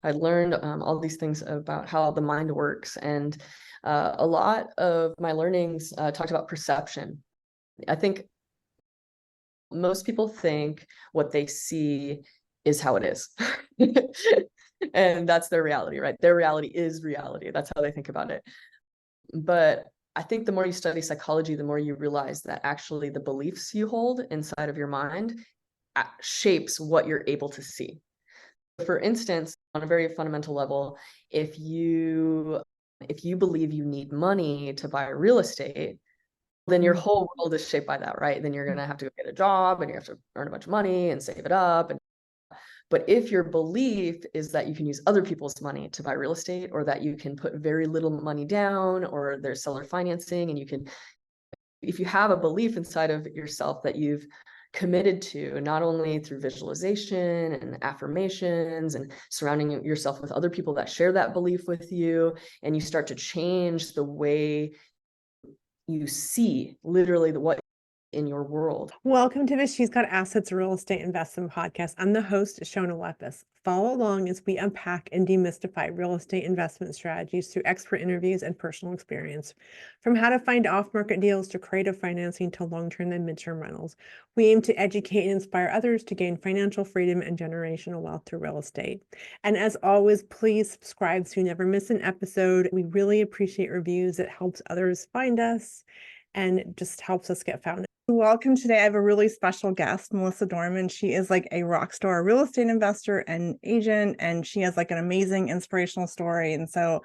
I learned all these things about how the mind works. And a lot of my learnings talked about perception. I think most people think what they see is how it is. And that's their reality, right? Their reality is reality. That's how they think about it. But I think the more you study psychology, the more you realize that actually the beliefs you hold inside of your mind shapes what you're able to see. For instance, on a very fundamental level, if you believe you need money to buy real estate, then your whole world is shaped by that, right? Then you're going to have to go get a job and you have to earn a bunch of money and save it up. But if your belief is that you can use other people's money to buy real estate, or that you can put very little money down, or there's seller financing, and you can, if you have a belief inside of yourself that you've committed to, not only through visualization and affirmations and surrounding yourself with other people that share that belief with you, and you start to change the way you see literally what in your world. Welcome to the She's Got Assets Real Estate Investment Podcast. I'm the host, Shona Lepis. Follow along as we unpack and demystify real estate investment strategies through expert interviews and personal experience. From how to find off-market deals to creative financing to long-term and mid-term rentals, we aim to educate and inspire others to gain financial freedom and generational wealth through real estate. And as always, please subscribe so you never miss an episode. We really appreciate reviews. It helps others find us and just helps us get found. Welcome. Today I have a really special guest, Melissa Dorman. She is like a rock star real estate investor and agent, and she has like an amazing inspirational story. And so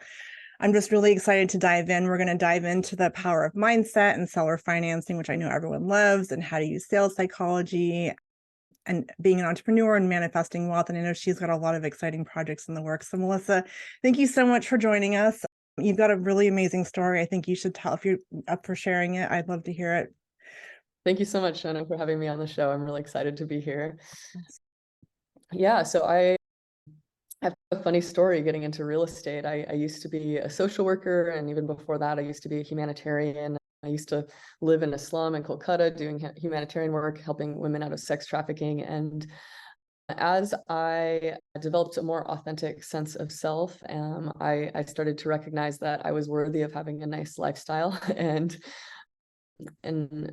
I'm just really excited to dive in. We're going to dive into the power of mindset and seller financing, which I know everyone loves, and how to use sales psychology and being an entrepreneur and manifesting wealth. And I know she's got a lot of exciting projects in the works. So Melissa, thank you so much for joining us. You've got a really amazing story. I think you should tell, if you're up for sharing it. I'd love to hear it. Thank you so much, Shona, for having me on the show. I'm really excited to be here. Yeah, so I have a funny story getting into real estate. I used to be a social worker, and even before that, I used to be a humanitarian. I used to live in a slum in Kolkata doing humanitarian work, helping women out of sex trafficking. And as I developed a more authentic sense of self, I started to recognize that I was worthy of having a nice lifestyle. And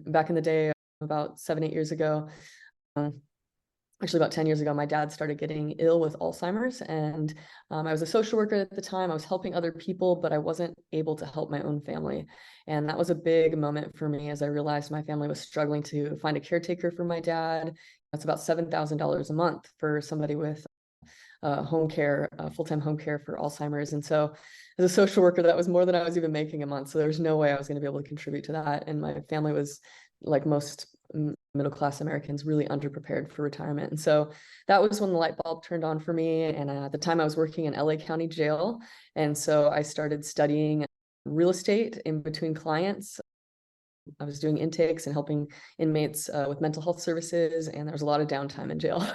back in the day, about 7-8 years ago, actually about 10 years ago, my dad started getting ill with Alzheimer's. And I was a social worker at the time. I was helping other people, but I wasn't able to help my own family. And that was a big moment for me, as I realized my family was struggling to find a caretaker for my dad. That's about $7,000 a month for somebody with home care, full-time home care for Alzheimer's. And so as a social worker, that was more than I was even making a month. So there was no way I was going to be able to contribute to that. And my family was, like most middle-class Americans, really underprepared for retirement. And so that was when the light bulb turned on for me. And at the time I was working in LA County Jail. And so I started studying real estate in between clients. I was doing intakes and helping inmates with mental health services, and there was a lot of downtime in jail.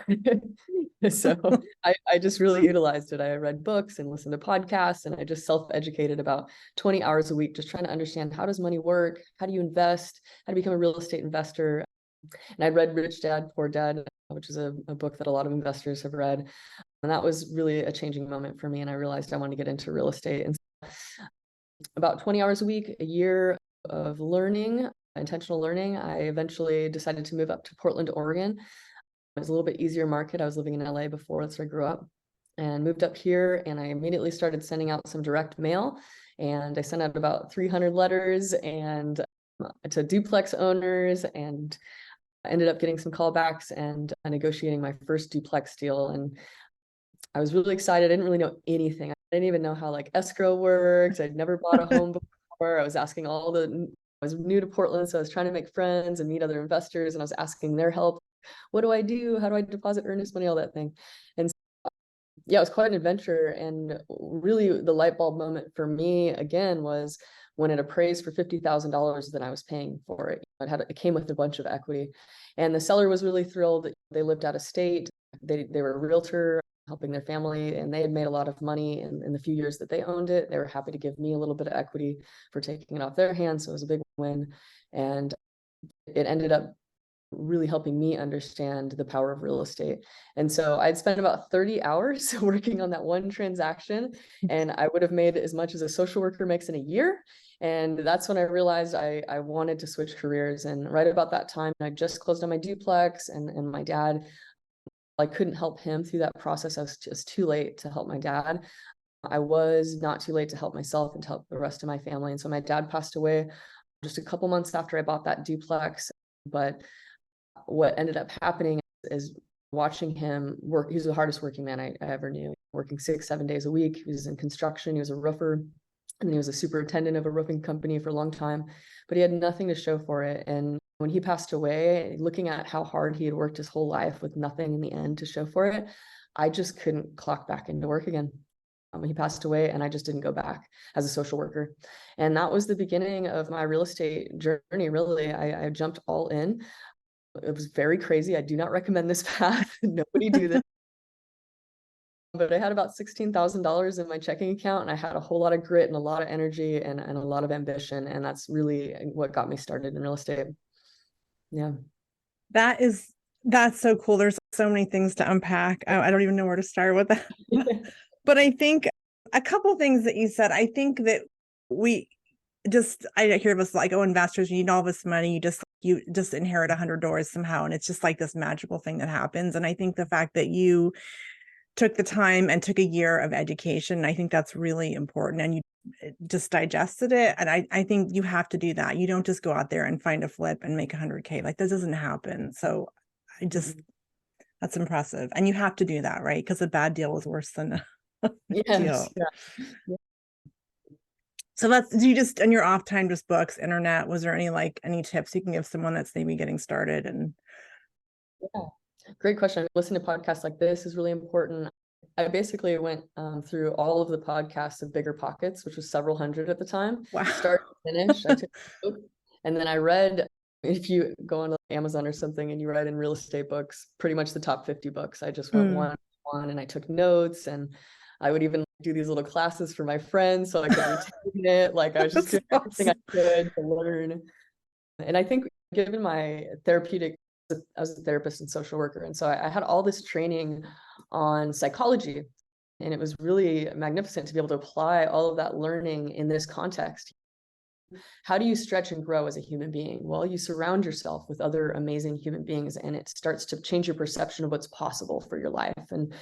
So I just really utilized it. I read books and listened to podcasts, and I just self-educated about 20 hours a week, just trying to understand, how does money work? How do you invest? How to become a real estate investor? And I read Rich Dad, Poor Dad, which is a book that a lot of investors have read. And that was really a changing moment for me. And I realized I wanted to get into real estate. And about 20 hours a week, a year of learning, intentional learning, I eventually decided to move up to Portland, Oregon. It was a little bit easier market. I was living in LA before, that's where I grew up, and moved up here. And I immediately started sending out some direct mail. And I sent out about 300 letters and to duplex owners, and I ended up getting some callbacks and negotiating my first duplex deal. And I was really excited. I didn't really know anything. I didn't even know how like escrow worked. I'd never bought a home before. I was asking I was new to Portland, so I was trying to make friends and meet other investors, and I was asking their help. What do I do? How do I deposit earnest money? All that thing. And so, yeah, it was quite an adventure. And really the light bulb moment for me again was when it appraised for $50,000 that I was paying for it. It came with a bunch of equity, and the seller was really thrilled. They lived out of state. They were a realtor helping their family, and they had made a lot of money in the few years that they owned it. They were happy to give me a little bit of equity for taking it off their hands. So it was a big win. And it ended up really helping me understand the power of real estate. And so I'd spent about 30 hours working on that one transaction, and I would have made as much as a social worker makes in a year. And that's when I realized I wanted to switch careers. And right about that time, I just closed on my duplex, and my dad, I couldn't help him through that process. I was just too late to help my dad. I was not too late to help myself and to help the rest of my family. And so my dad passed away just a couple months after I bought that duplex. But what ended up happening is watching him work. He was the hardest working man I ever knew, working 6-7 days a week. He was in construction. He was a roofer, and then he was a superintendent of a roofing company for a long time, but he had nothing to show for it. And when he passed away, looking at how hard he had worked his whole life with nothing in the end to show for it, I just couldn't clock back into work again. He passed away, and I just didn't go back as a social worker. And that was the beginning of my real estate journey. Really, I jumped all in. It was very crazy. I do not recommend this path. Nobody do this. But I had about $16,000 in my checking account, and I had a whole lot of grit and a lot of energy and a lot of ambition. And that's really what got me started in real estate. Yeah. That's so cool. There's so many things to unpack. I don't even know where to start with that. But I think a couple of things that you said, I think that I hear this like, oh, investors, you need all this money. You just inherit $100 somehow. And it's just like this magical thing that happens. And I think the fact that you took the time and took a year of education, I think that's really important. And you just digested it. And I think you have to do that. You don't just go out there and find a flip and make 100K. Like, that doesn't happen. So that's impressive. And you have to do that, right? Because a bad deal is worse than a deal. Yeah. So do you just, in your off time, just books, internet? Was there any tips you can give someone that's maybe getting started? And yeah, great question. Listening to podcasts like this is really important. I basically went through all of the podcasts of Bigger Pockets, which was several hundred at the time. wow. Start to finish. I took a book, and then I read, if you go on Amazon or something and you write in real estate books, pretty much the top 50 books. I just went one and I took notes, and I would even do these little classes for my friends so I could retain it. Like, I was just doing everything I could to learn. And I think, given my therapeutic, I was a therapist and social worker, and so I had all this training on psychology, and it was really magnificent to be able to apply all of that learning in this context. How do you stretch and grow as a human being? Well, you surround yourself with other amazing human beings, and it starts to change your perception of what's possible for your life. And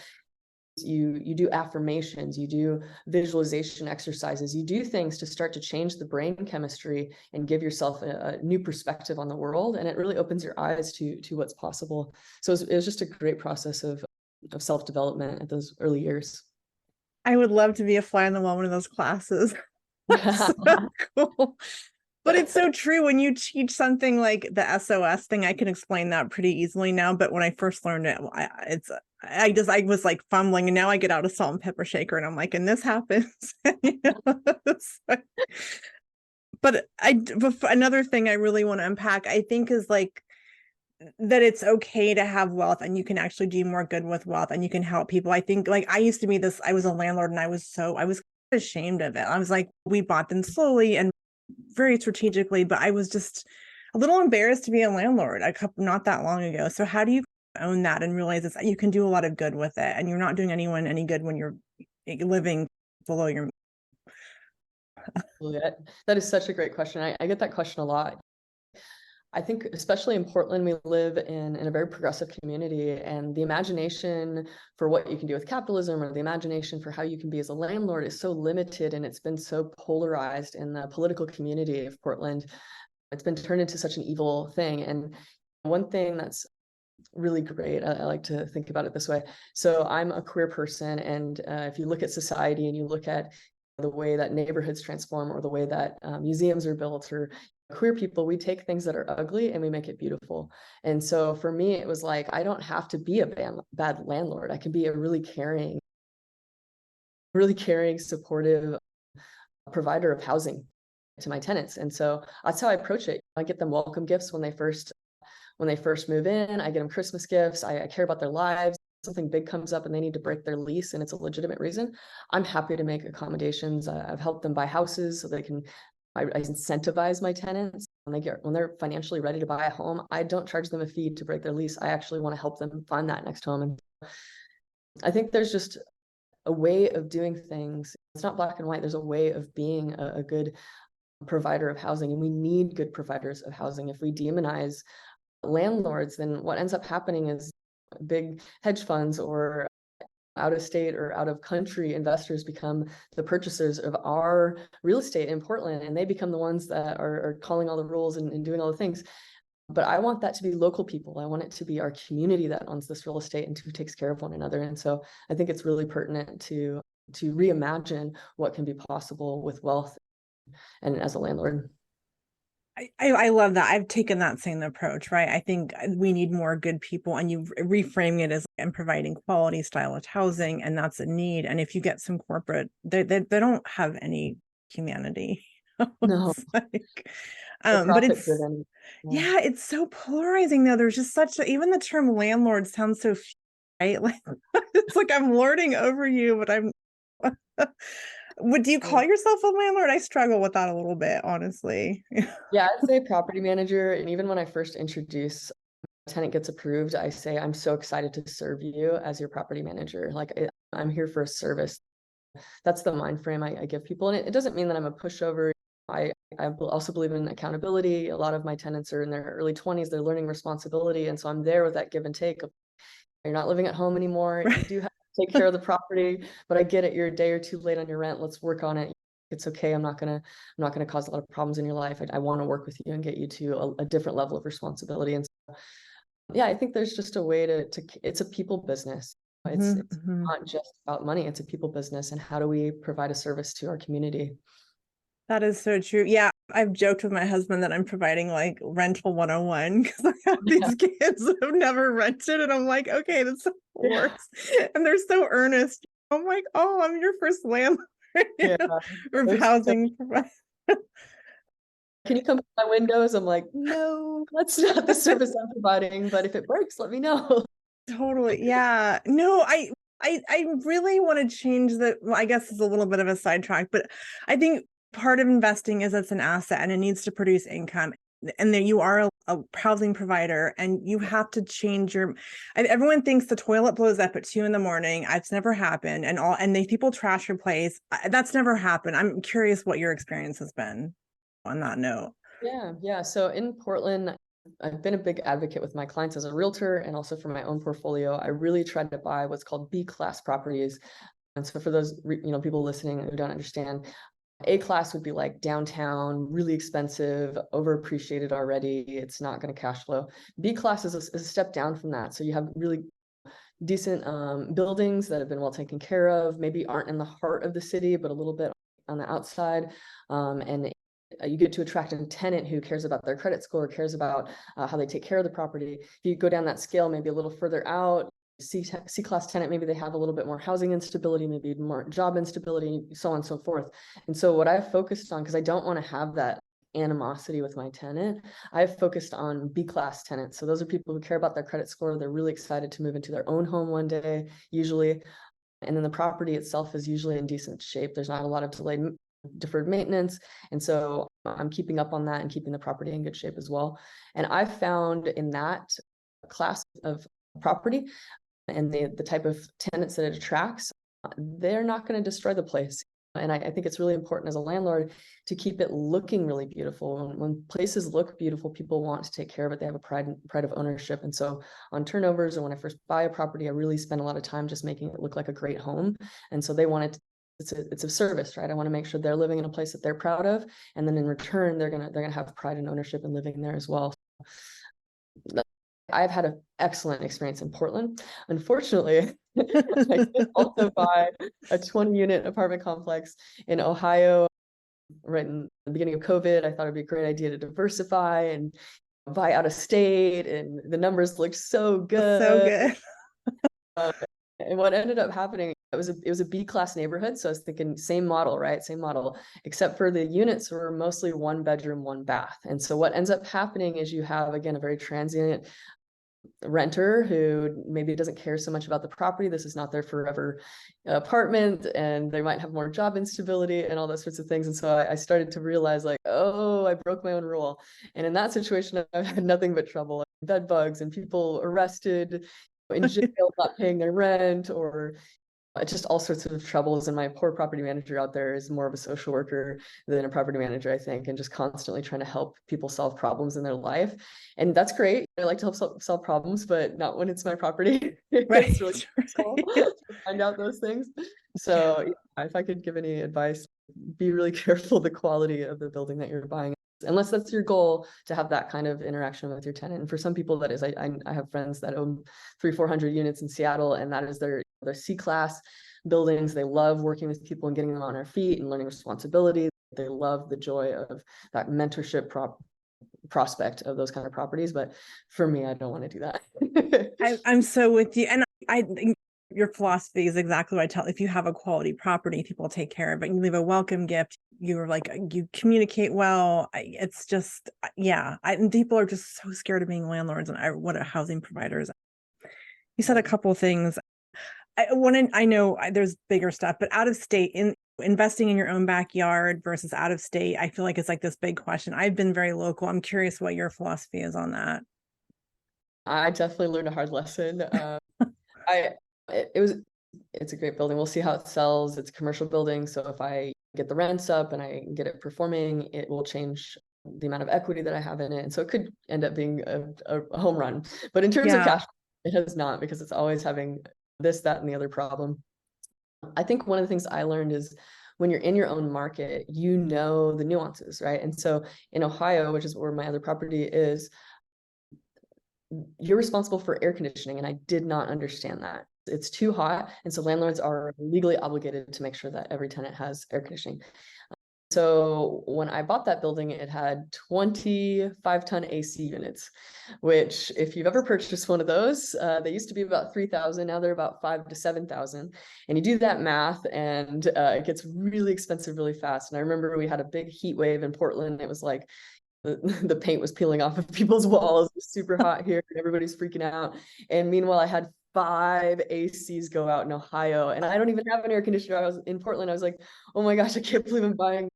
you do affirmations, you do visualization exercises, you do things to start to change the brain chemistry and give yourself a new perspective on the world. And it really opens your eyes to what's possible. So it was just a great process of self-development at those early years. I would love to be a fly on the wall in one of those classes. That's so cool. But it's so true. When you teach something like the SOS thing, I can explain that pretty easily now. But when I first learned it, I was like fumbling, and now I get out a salt and pepper shaker and I'm like, and this happens. But another thing I really want to unpack, I think, is like that it's okay to have wealth, and you can actually do more good with wealth, and you can help people. I think, like, I used to be I was a landlord, and I was ashamed of it. I was like, we bought them slowly and very strategically, but I was just a little embarrassed to be a landlord not that long ago. So how do you own that and realize that you can do a lot of good with it, and you're not doing anyone any good when you're living below your That is such a great question. I get that question a lot. I think, especially in Portland, we live in a very progressive community, and the imagination for what you can do with capitalism, or the imagination for how you can be as a landlord, is so limited, and it's been so polarized in the political community of Portland. It's been turned into such an evil thing. And one thing that's really great, I like to think about it this way. So I'm a queer person, and if you look at society and you look at the way that neighborhoods transform, or the way that museums are built, or queer people, we take things that are ugly and we make it beautiful. And so for me, it was like, I don't have to be a bad landlord. I can be a really caring, supportive provider of housing to my tenants. And so that's how I approach it. I get them welcome gifts when they first move in. I get them Christmas gifts. I care about their lives. Something big comes up and they need to break their lease and it's a legitimate reason, I'm happy to make accommodations. I've helped them buy houses so they can, I incentivize my tenants when they're financially ready to buy a home, I don't charge them a fee to break their lease. I actually want to help them find that next home. And I think there's just a way of doing things. It's not black and white. There's a way of being a good provider of housing, and we need good providers of housing. If we demonize landlords, then what ends up happening is big hedge funds or out of state or out of country investors become the purchasers of our real estate in Portland, and they become the ones that are calling all the rules and doing all the things. But I want that to be local people. I want it to be our community that owns this real estate and who takes care of one another. And so I think it's really pertinent to reimagine what can be possible with wealth and as a landlord. I love that. I've taken that same approach, right? I think we need more good people, and you reframe it as and providing quality stylish housing, and that's a need. And if you get some corporate, they don't have any humanity. No, It's like, but profit it's driven. yeah, it's so polarizing though. There's just such even the term landlord sounds so right. Like it's like I'm lording over you, but I'm. Would you call yourself a landlord? I struggle with that a little bit, honestly. Yeah, I'd say property manager. And even when I first introduce a tenant gets approved, I say, I'm so excited to serve you as your property manager. Like I'm here for a service. That's the mind frame I give people. And it doesn't mean that I'm a pushover. I also believe in accountability. A lot of my tenants are in their early 20s. They're learning responsibility. And so I'm there with that give and take of, you're not living at home anymore. You do have to take care of the property, but I get it. You're a day or two late on your rent. Let's work on it. It's okay. I'm not gonna cause a lot of problems in your life. I want to work with you and get you to a different level of responsibility. And so, yeah, I think there's just a way to it's a people business. It's not just about money. It's a people business. And how do we provide a service to our community? That is so true. Yeah, I've joked with my husband that I'm providing like rental 101 because I have these kids that have never rented, and I'm like, okay, that's the worst. And they're so earnest. I'm like, oh, I'm your first landlord or housing provider. Can you come to my windows? I'm like, no, that's not the service I'm providing, but if it breaks, let me know. Totally. Yeah. No, I really want to change the, well, I guess it's a little bit of a sidetrack, but I think part of investing is it's an asset and it needs to produce income. And then you are a housing provider, and you have to change your, everyone thinks the toilet blows up at 2 a.m. It's never happened. And people trash your place. That's never happened. I'm curious what your experience has been on that note. Yeah. So in Portland, I've been a big advocate with my clients as a realtor and also for my own portfolio. I really tried to buy what's called B-class properties. And so for those, people listening who don't understand, A-class would be like downtown, really expensive, overappreciated already. It's not going to cash flow. B-class is a step down from that. So you have really decent buildings that have been well taken care of, maybe aren't in the heart of the city, but a little bit on the outside. And you get to attract a tenant who cares about their credit score, cares about how they take care of the property. If you go down that scale, maybe a little further out, C-class tenant, maybe they have a little bit more housing instability, maybe more job instability, so on and so forth. And so what I've focused on, because I don't want to have that animosity with my tenant, I've focused on B-class tenants. So those are people who care about their credit score. They're really excited to move into their own home one day, usually. And then the property itself is usually in decent shape. There's not a lot of deferred maintenance. And so I'm keeping up on that and keeping the property in good shape as well. And I've found in that class of property and the type of tenants that it attracts, they're not going to destroy the place. And I think it's really important as a landlord to keep it looking really beautiful. When places look beautiful, people want to take care of it. They have a pride of ownership. And so on turnovers, or when I first buy a property, I really spend a lot of time just making it look like a great home. And so they want it. It's a service, right? I want to make sure they're living in a place that they're proud of, and then in return, they're gonna have pride and ownership in living there as well. I've had an excellent experience in Portland. Unfortunately, I did also buy a 20-unit apartment complex in Ohio right in the beginning of COVID. I thought it'd be a great idea to diversify and buy out of state, and the numbers looked so good. So good. And what ended up happening, it was a B-class neighborhood. So I was thinking same model, right? Same model, except for the units were mostly 1 bedroom, 1 bath. And so what ends up happening is you have, again, a very transient renter who maybe doesn't care so much about the property. This is not their forever apartment, and they might have more job instability and all those sorts of things. And so I started to realize, like, oh, I broke my own rule. And in that situation, I've had nothing but trouble. Bed bugs and people arrested, in jail, not paying their rent, or just all sorts of troubles. And my poor property manager out there is more of a social worker than a property manager, I think, and just constantly trying to help people solve problems in their life. And that's great. I like to help solve problems, but not when it's my property. Right. It's really difficult to find out those things. So yeah, if I could give any advice, be really careful the quality of the building that you're buying, unless that's your goal, to have that kind of interaction with your tenant. And for some people that is, I have friends that own 300-400 units in Seattle, and that is their C-class buildings. They love working with people and getting them on their feet and learning responsibility. They love the joy of that mentorship prospect of those kind of properties. But for me, I don't want to do that. I'm so with you. And I think your philosophy is exactly what I tell. If you have a quality property, people take care of it. You leave a welcome gift. You're like, you communicate well. It's just, yeah. And people are just so scared of being landlords and what are housing providers. You said a couple of things. I know there's bigger stuff, but out of state, in investing in your own backyard versus out of state, I feel like it's like this big question. I've been very local. I'm curious what your philosophy is on that. I definitely learned a hard lesson. It's a great building. We'll see how it sells. It's a commercial building, so if I get the rents up and I get it performing, it will change the amount of equity that I have in it, and so it could end up being a home run. But in terms of cash, it has not, because it's always having this, that, and the other problem. I think one of the things I learned is, when you're in your own market, you know the nuances, right? And so in Ohio, which is where my other property is, you're responsible for air conditioning, and I did not understand that. It's too hot, and so landlords are legally obligated to make sure that every tenant has air conditioning. So when I bought that building, it had 25-ton AC units, which, if you've ever purchased one of those, they used to be about 3,000. Now they're about 5,000 to 7,000. And you do that math, and it gets really expensive really fast. And I remember we had a big heat wave in Portland. It was like the paint was peeling off of people's walls. It was super hot here, and everybody's freaking out. And meanwhile, I had 5 ACs go out in Ohio, and I don't even have an air conditioner. I was in Portland. I was like, oh my gosh, I can't believe I'm buying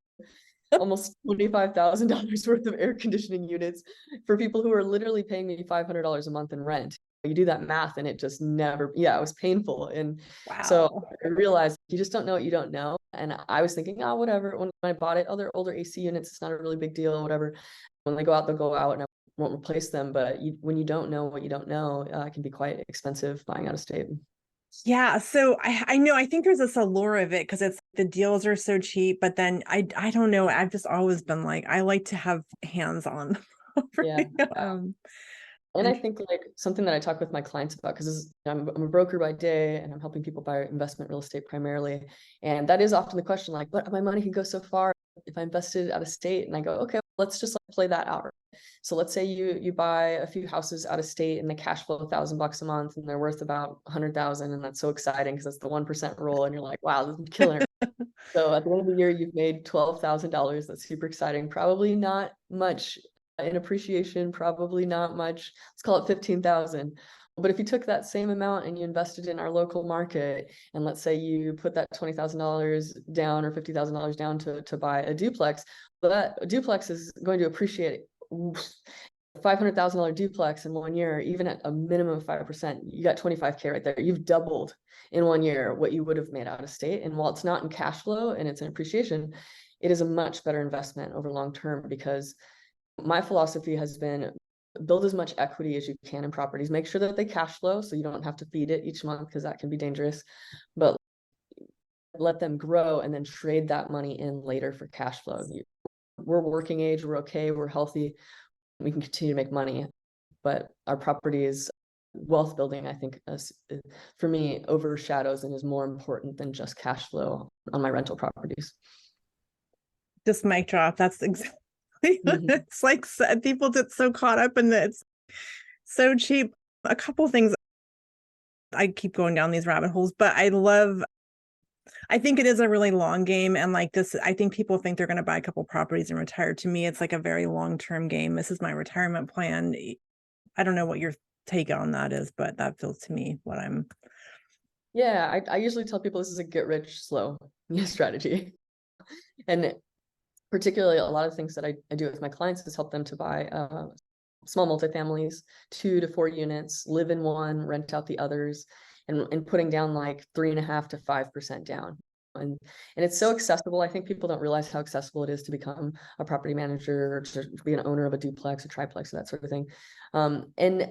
almost $25,000 worth of air conditioning units for people who are literally paying me $500 a month in rent. You do that math, and it just never, yeah, it was painful. And so I realized you just don't know what you don't know. And I was thinking, oh, whatever. When I bought it, oh, they're older AC units, it's not a really big deal, whatever. When they go out, they'll go out, and I won't replace them. But when you don't know what you don't know, it can be quite expensive buying out of state. Yeah, so I know, I think there's this allure of it because it's the deals are so cheap, but then I don't know. I've just always been like, I like to have hands on. Yeah. And I think, like, something that I talk with my clients about, because I'm a broker by day, and I'm helping people buy investment real estate primarily. And that is often the question, like, but my money can go so far if I invested out of state. And I go, okay, let's just play that out. So let's say you buy a few houses out of state, and they cash flow $1,000 a month, and they're worth about 100,000. And that's so exciting because that's the 1% rule. And you're like, wow, this is killing it. So at the end of the year, you've made $12,000. That's super exciting. Probably not much in appreciation, probably not much. Let's call it 15,000. But if you took that same amount and you invested in our local market, and let's say you put that $20,000 down or $50,000 down to buy a duplex, that duplex is going to appreciate $500,000 duplex in 1 year, even at a minimum of 5%, you got 25K right there. You've doubled in 1 year what you would have made out of state. And while it's not in cash flow and it's in appreciation, it is a much better investment over long term, because my philosophy has been, build as much equity as you can in properties. Make sure that they cash flow so you don't have to feed it each month, because that can be dangerous. But let them grow and then trade that money in later for cash flow. We're working age, we're okay, we're healthy, we can continue to make money. But our properties, wealth building, I think, for me, overshadows and is more important than just cash flow on my rental properties. Just mic drop. That's exactly. It's like people get so caught up in that it's so cheap. A couple things, I keep going down these rabbit holes, but I think it is a really long game. And like this, I think people think they're going to buy a couple properties and retire. To me, it's like a very long-term game. This is my retirement plan. I don't know what your take on that is, but that feels to me what I'm. Yeah, I usually tell people this is a get rich slow strategy. And particularly a lot of things that I do with my clients is help them to buy small multifamilies, 2 to 4 units, live in one, rent out the others, and putting down like 3.5 to 5% down. And it's so accessible. I think people don't realize how accessible it is to become a property manager or to be an owner of a duplex or triplex or that sort of thing. And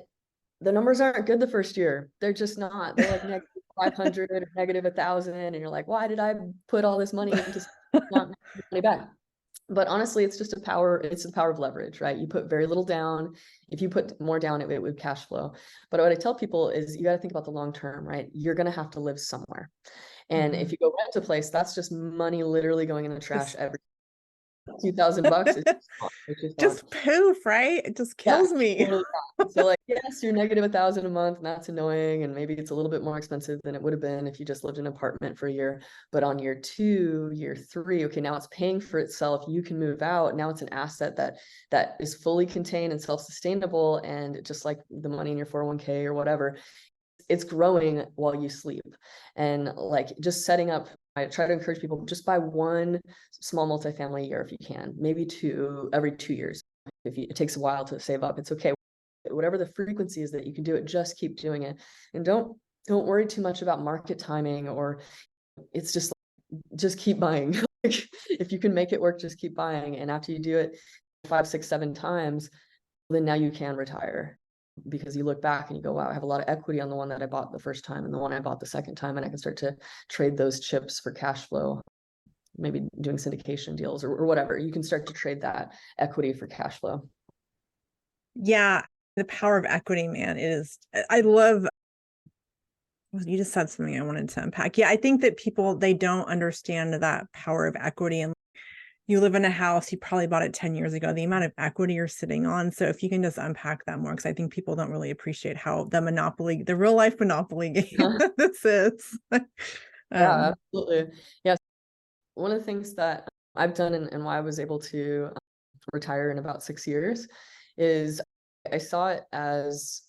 the numbers aren't good the first year. They're just not. They're like negative 500 or negative 1,000, and you're like, why did I put all this money into not making money back? But honestly, it's just it's the power of leverage, right? You put very little down. If you put more down, it would cash flow. But what I tell people is you got to think about the long term, right? You're going to have to live somewhere. And if you go rent a place, that's just money literally going in the trash every $2,000. It's Just poof, right? It just yeah, kills me. totally. So like, yes, you're negative 1,000 a month, and that's annoying. And maybe it's a little bit more expensive than it would have been if you just lived in an apartment for a year. But on year 2, year 3, okay, now it's paying for itself. You can move out. Now it's an asset that is fully contained and self-sustainable. And just like the money in your 401k or whatever, it's growing while you sleep. And like just setting up, I try to encourage people, just buy 1 small multifamily a year if you can, maybe 2 every 2 years. If it takes a while to save up, it's okay. Whatever the frequency is that you can do it, just keep doing it. And don't worry too much about market timing, or it's just keep buying. If you can make it work, just keep buying. And after you do it 5, 6, 7 times, then now you can retire, because you look back and you go, wow, I have a lot of equity on the one that I bought the first time and the one I bought the second time, and I can start to trade those chips for cash flow, maybe doing syndication deals or whatever. You can start to trade that equity for cash flow. Yeah, the power of equity, man, is, I love, you just said something I wanted to unpack. Yeah, I think that people, they don't understand that power of equity. And you live in a house, you probably bought it 10 years ago, the amount of equity you're sitting on. So if you can just unpack that more, because I think people don't really appreciate how the real life monopoly game this is. Yeah, absolutely. Yeah. One of the things that I've done and why I was able to retire in about 6 years is I saw it as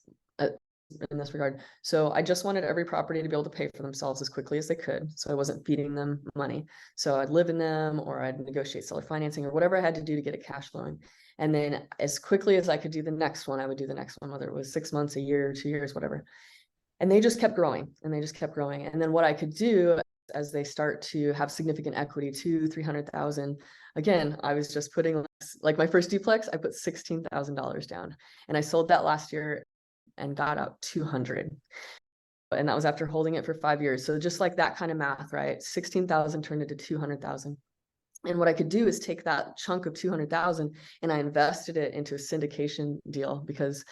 in this regard. So I just wanted every property to be able to pay for themselves as quickly as they could. So I wasn't feeding them money. So I'd live in them, or I'd negotiate seller financing, or whatever I had to do to get it cash flowing. And then as quickly as I could do the next one, I would do the next one, whether it was 6 months, a year, 2 years, whatever. And they just kept growing, and they just kept growing. And then what I could do as they start to have significant equity, 200,000-300,000, again, I was just putting, like my first duplex, I put $16,000 down, and I sold that last year and got out 200. And that was after holding it for 5 years. So just like that kind of math, right? 16,000 turned into 200,000. And what I could do is take that chunk of 200,000 and I invested it into a syndication deal, because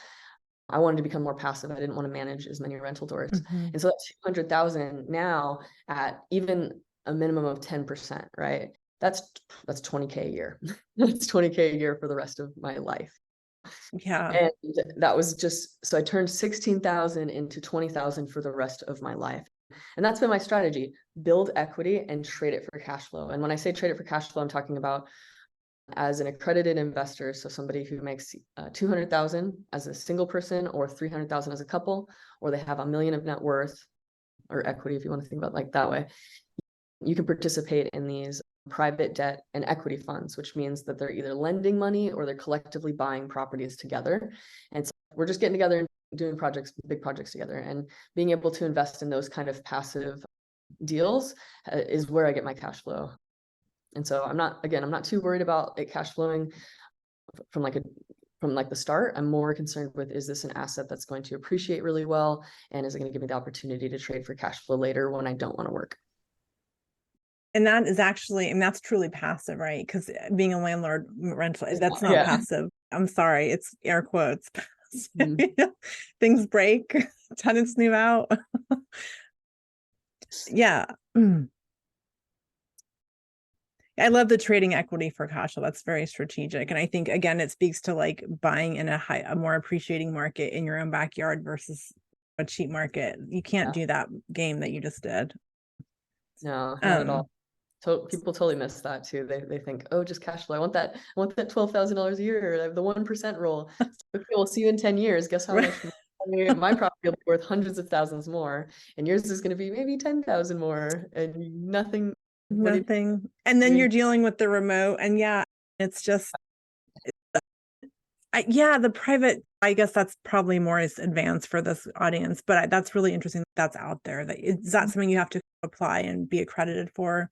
I wanted to become more passive. I didn't want to manage as many rental doors. And so that 200,000 now at even a minimum of 10%, right? That's 20K a year. That's 20K a year for the rest of my life. Yeah. And that was just, so I turned 16,000 into 20,000 for the rest of my life. And that's been my strategy: build equity and trade it for cash flow. And when I say trade it for cash flow, I'm talking about as an accredited investor. So somebody who makes 200,000 as a single person, or 300,000 as a couple, or they have $1 million of net worth or equity, if you want to think about it like that way. You can participate in these private debt and equity funds, which means that they're either lending money or they're collectively buying properties together. And so we're just getting together and doing projects, big projects together, and being able to invest in those kind of passive deals is where I get my cash flow. And so I'm not too worried about it cash flowing from the start. I'm more concerned with, is this an asset that's going to appreciate really well? And is it going to give me the opportunity to trade for cash flow later when I don't want to work? And that is actually, and that's truly passive, right? Because being a landlord rental, that's not passive. I'm sorry, it's air quotes. Things break, tenants move out. Yeah. I love the trading equity for cash flow. That's very strategic. And I think, again, it speaks to like buying in a more appreciating market in your own backyard versus a cheap market. You can't do that game that you just did. No, not at all. People totally miss that too. They think, oh, just cash flow. I want that $12,000 a year. I have the 1% rule. Okay, we'll see you in 10 years. Guess how much my property will be worth hundreds of thousands more, and yours is going to be maybe 10,000 more, and nothing. Nothing. And then you're dealing with the remote, and yeah, it's just, yeah, the private, I guess that's probably more advanced for this audience, but that's really interesting that's out there. Is that something you have to apply and be accredited for,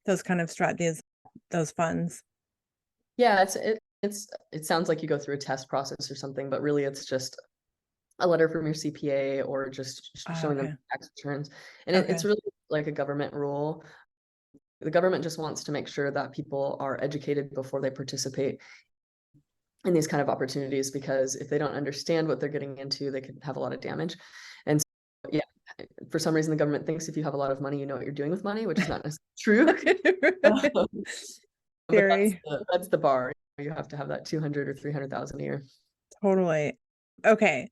those kind of strategies, those funds? Yeah, it sounds like you go through a test process or something, but really it's just a letter from your CPA or just showing them tax returns. And it's really like a government rule. The government just wants to make sure that people are educated before they participate in these kind of opportunities, because if they don't understand what they're getting into, they could have a lot of damage. And so, yeah, for some reason, the government thinks if you have a lot of money, you know what you're doing with money, which is not necessarily true. But that's the bar. You have to have that 200 or 300,000 a year. Totally. Okay.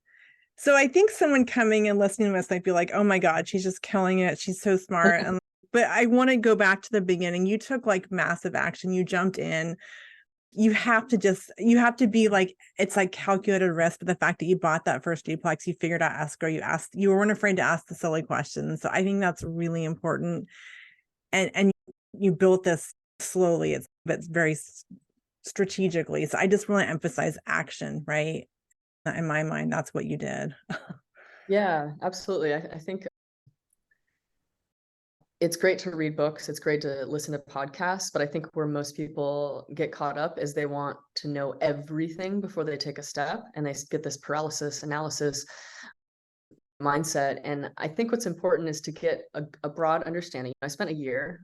So I think someone coming and listening to us might be like, oh my God, she's just killing it. She's so smart. But I want to go back to the beginning. You took like massive action. You jumped in. You have to be like, it's like calculated risk. But the fact that you bought that first duplex, you figured out escrow, you weren't afraid to ask the silly questions. So I think that's really important. And you built this slowly. It's very strategically. So I just want to emphasize action, right? In my mind, that's what you did. Yeah, absolutely. I think it's great to read books. It's great to listen to podcasts, but I think where most people get caught up is they want to know everything before they take a step, and they get this paralysis analysis mindset. And I think what's important is to get a broad understanding. I spent a year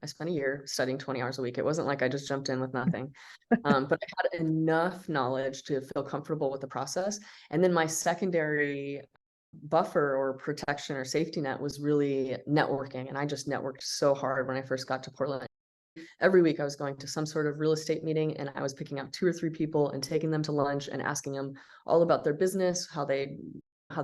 studying 20 hours a week. It wasn't like I just jumped in with nothing. But I had enough knowledge to feel comfortable with the process. And then my secondary buffer or protection or safety net was really networking. And I just networked so hard when I first got to Portland. Every week I was going to some sort of real estate meeting, and I was picking out 2 or 3 people and taking them to lunch and asking them all about their business, how they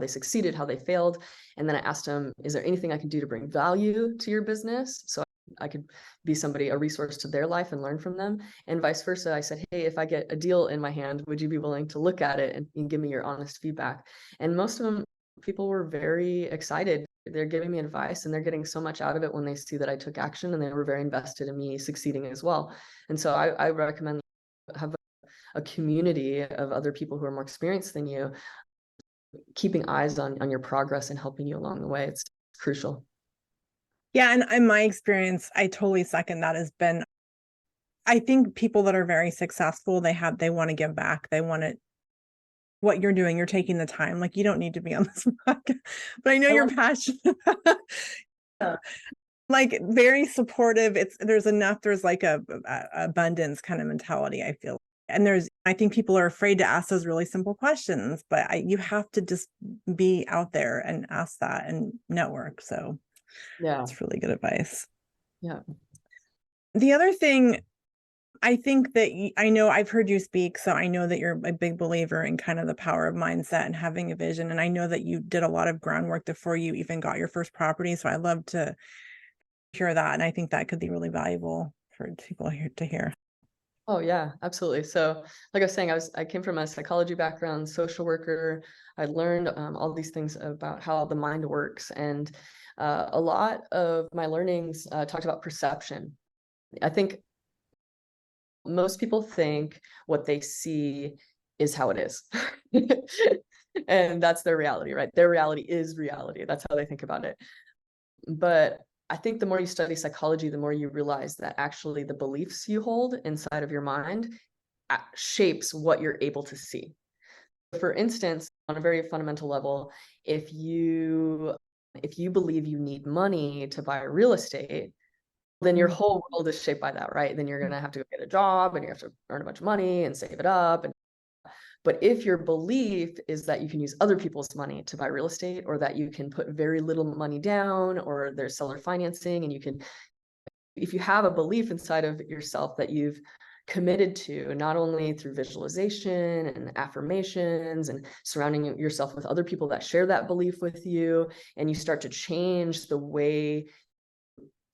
succeeded, how they failed. And then I asked them, is there anything I can do to bring value to your business? So I could be a resource to their life and learn from them, and vice versa. I said, hey, if I get a deal in my hand, would you be willing to look at it and give me your honest feedback? And most of them, people were very excited. They're giving me advice, and they're getting so much out of it when they see that I took action, and they were very invested in me succeeding as well. And so I recommend have a community of other people who are more experienced than you, keeping eyes on your progress and helping you along the way. It's crucial. Yeah, and in my experience, I totally second that. I think people that are very successful, they want to give back. They want to, what you're doing, you're taking the time. Like, you don't need to be on this podcast, but I know you're passionate. Like, very supportive. There's like a abundance kind of mentality, I feel. And I think people are afraid to ask those really simple questions, but you have to just be out there and ask that and network. So yeah, it's really good advice. Yeah. The other thing, I think that I know I've heard you speak, so I know that you're a big believer in kind of the power of mindset and having a vision. And I know that you did a lot of groundwork before you even got your first property. So I'd love to hear that. And I think that could be really valuable for people here to hear. Oh yeah, absolutely. So like I was saying, I came from a psychology background, social worker. I learned all these things about how the mind works. And a lot of my learnings talked about perception. I think most people think what they see is how it is. And that's their reality, right? Their reality is reality. That's how they think about it. But I think the more you study psychology, the more you realize that actually the beliefs you hold inside of your mind shapes what you're able to see. For instance, on a very fundamental level, if you believe you need money to buy real estate, then your whole world is shaped by that, right? Then you're going to have to go get a job, and you have to earn a bunch of money and save it up. But if your belief is that you can use other people's money to buy real estate, or that you can put very little money down, or there's seller financing, and if you have a belief inside of yourself that you've committed to, not only through visualization and affirmations and surrounding yourself with other people that share that belief with you, and you start to change the way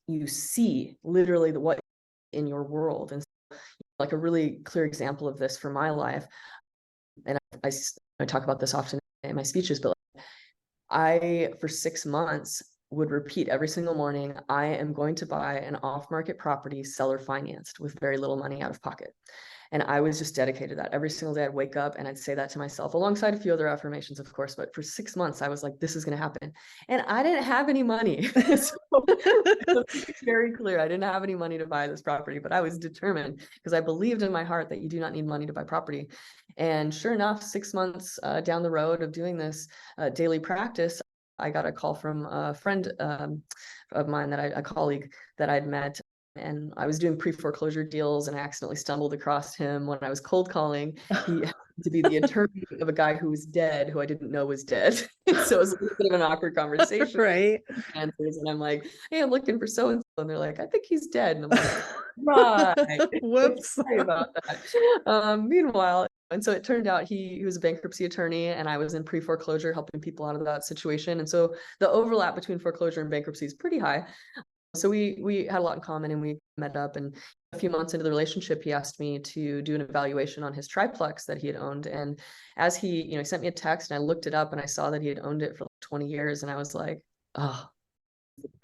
you see literally what in your world. And like a really clear example of this for my life, and I talk about this often, in my speeches, but I, for 6 months, would repeat every single morning, I am going to buy an off-market property, seller financed, with very little money out of pocket. And I was just dedicated to that. Every single day I'd wake up and I'd say that to myself, alongside a few other affirmations, of course. But for 6 months, I was like, this is going to happen. And I didn't have any money. So it's very clear. I didn't have any money to buy this property, but I was determined because I believed in my heart that you do not need money to buy property. And sure enough, 6 months down the road of doing this daily practice, I got a call from a friend of mine, a colleague that I'd met, and I was doing pre-foreclosure deals, and I accidentally stumbled across him when I was cold calling. He happened to be the attorney of a guy who was dead, who I didn't know was dead. So it was a little bit of an awkward conversation. Right. And I'm like, hey, I'm looking for so and so, and they're like, I think he's dead. And I'm like, right. Whoops. Sorry about that. Meanwhile, and so it turned out he was a bankruptcy attorney, and I was in pre-foreclosure helping people out of that situation. And so the overlap between foreclosure and bankruptcy is pretty high. So we had a lot in common, and we met up, and a few months into the relationship, he asked me to do an evaluation on his triplex that he had owned. And as he sent me a text, and I looked it up, and I saw that he had owned it for like 20 years. And I was like, oh,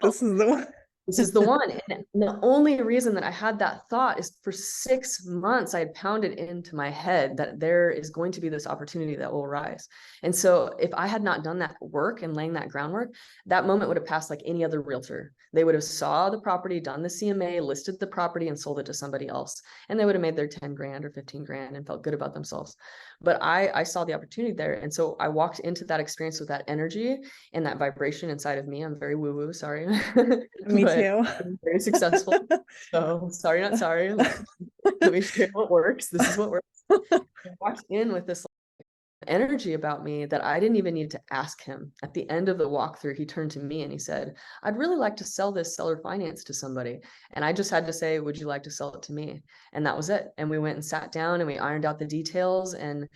this is the one. This is the one. And the only reason that I had that thought is for 6 months, I had pounded into my head that there is going to be this opportunity that will arise. And so if I had not done that work and laying that groundwork, that moment would have passed like any other realtor. They would have saw the property, done the CMA, listed the property, and sold it to somebody else. And they would have made their 10 grand or 15 grand and felt good about themselves. But I saw the opportunity there. And so I walked into that experience with that energy and that vibration inside of me. I'm very woo-woo, sorry. Me too. I'm very successful. So sorry, not sorry. Let me share what works. This is what works. I walked in with this energy about me that I didn't even need to ask him. At the end of the walkthrough, he turned to me and he said, I'd really like to sell this seller finance to somebody. And I just had to say, would you like to sell it to me? And that was it. And we went and sat down and we ironed out the details. And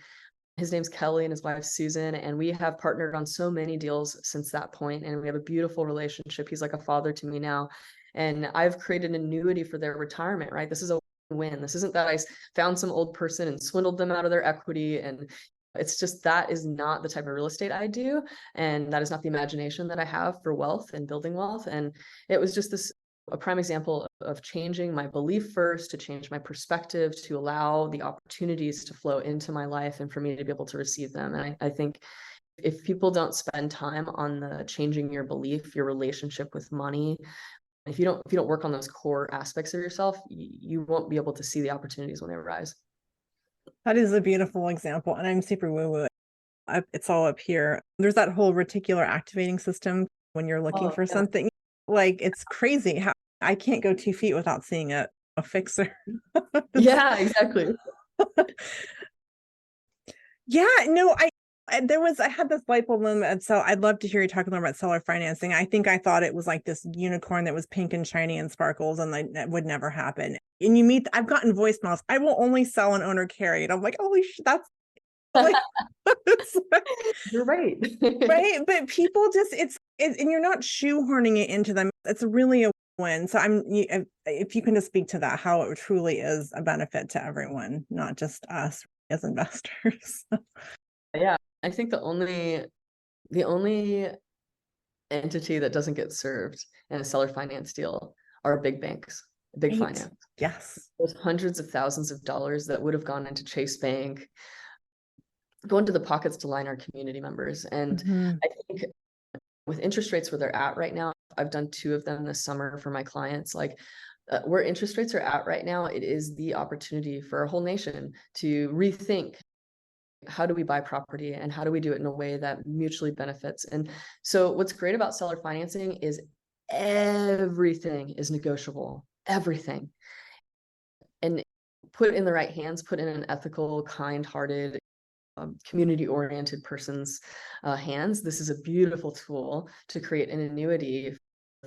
his name's Kelly and his wife Susan, and we have partnered on so many deals since that point, and we have a beautiful relationship. He's like a father to me now, and I've created an annuity for their retirement, right? This is a win. This isn't that I found some old person and swindled them out of their equity, and it's just that is not the type of real estate I do, and that is not the imagination that I have for wealth and building wealth. And it was just a prime example of changing my belief first, to change my perspective, to allow the opportunities to flow into my life and for me to be able to receive them. And I think if people don't spend time on the changing your belief, your relationship with money, if you don't work on those core aspects of yourself, you won't be able to see the opportunities when they arise. That is a beautiful example. And I'm super woo-woo. It's all up here. There's that whole reticular activating system when you're looking for something. Like, it's crazy how I can't go 2 feet without seeing a fixer. Yeah, exactly. Yeah, no, I had this light bulb moment. So I'd love to hear you talk a little about seller financing. I think I thought it was like this unicorn that was pink and shiny and sparkles, and that would never happen. And I've gotten voicemails, I will only sell an owner carried. I'm like, holy shit, that's like, you're right. right. But people just, and you're not shoehorning it into them. It's really a win. So if you can just speak to that, how it truly is a benefit to everyone, not just us as investors. Yeah, I think the only entity that doesn't get served in a seller finance deal are big banks, big finance. Yes. There's hundreds of thousands of dollars that would have gone into Chase Bank, go into the pockets to line our community members. And I think with interest rates where they're at right now, I've done 2 of them this summer for my clients, like where interest rates are at right now, it is the opportunity for our whole nation to rethink, how do we buy property and how do we do it in a way that mutually benefits? And so what's great about seller financing is everything is negotiable, everything. And put in the right hands, put in an ethical, kind-hearted, community-oriented person's hands, this is a beautiful tool to create an annuity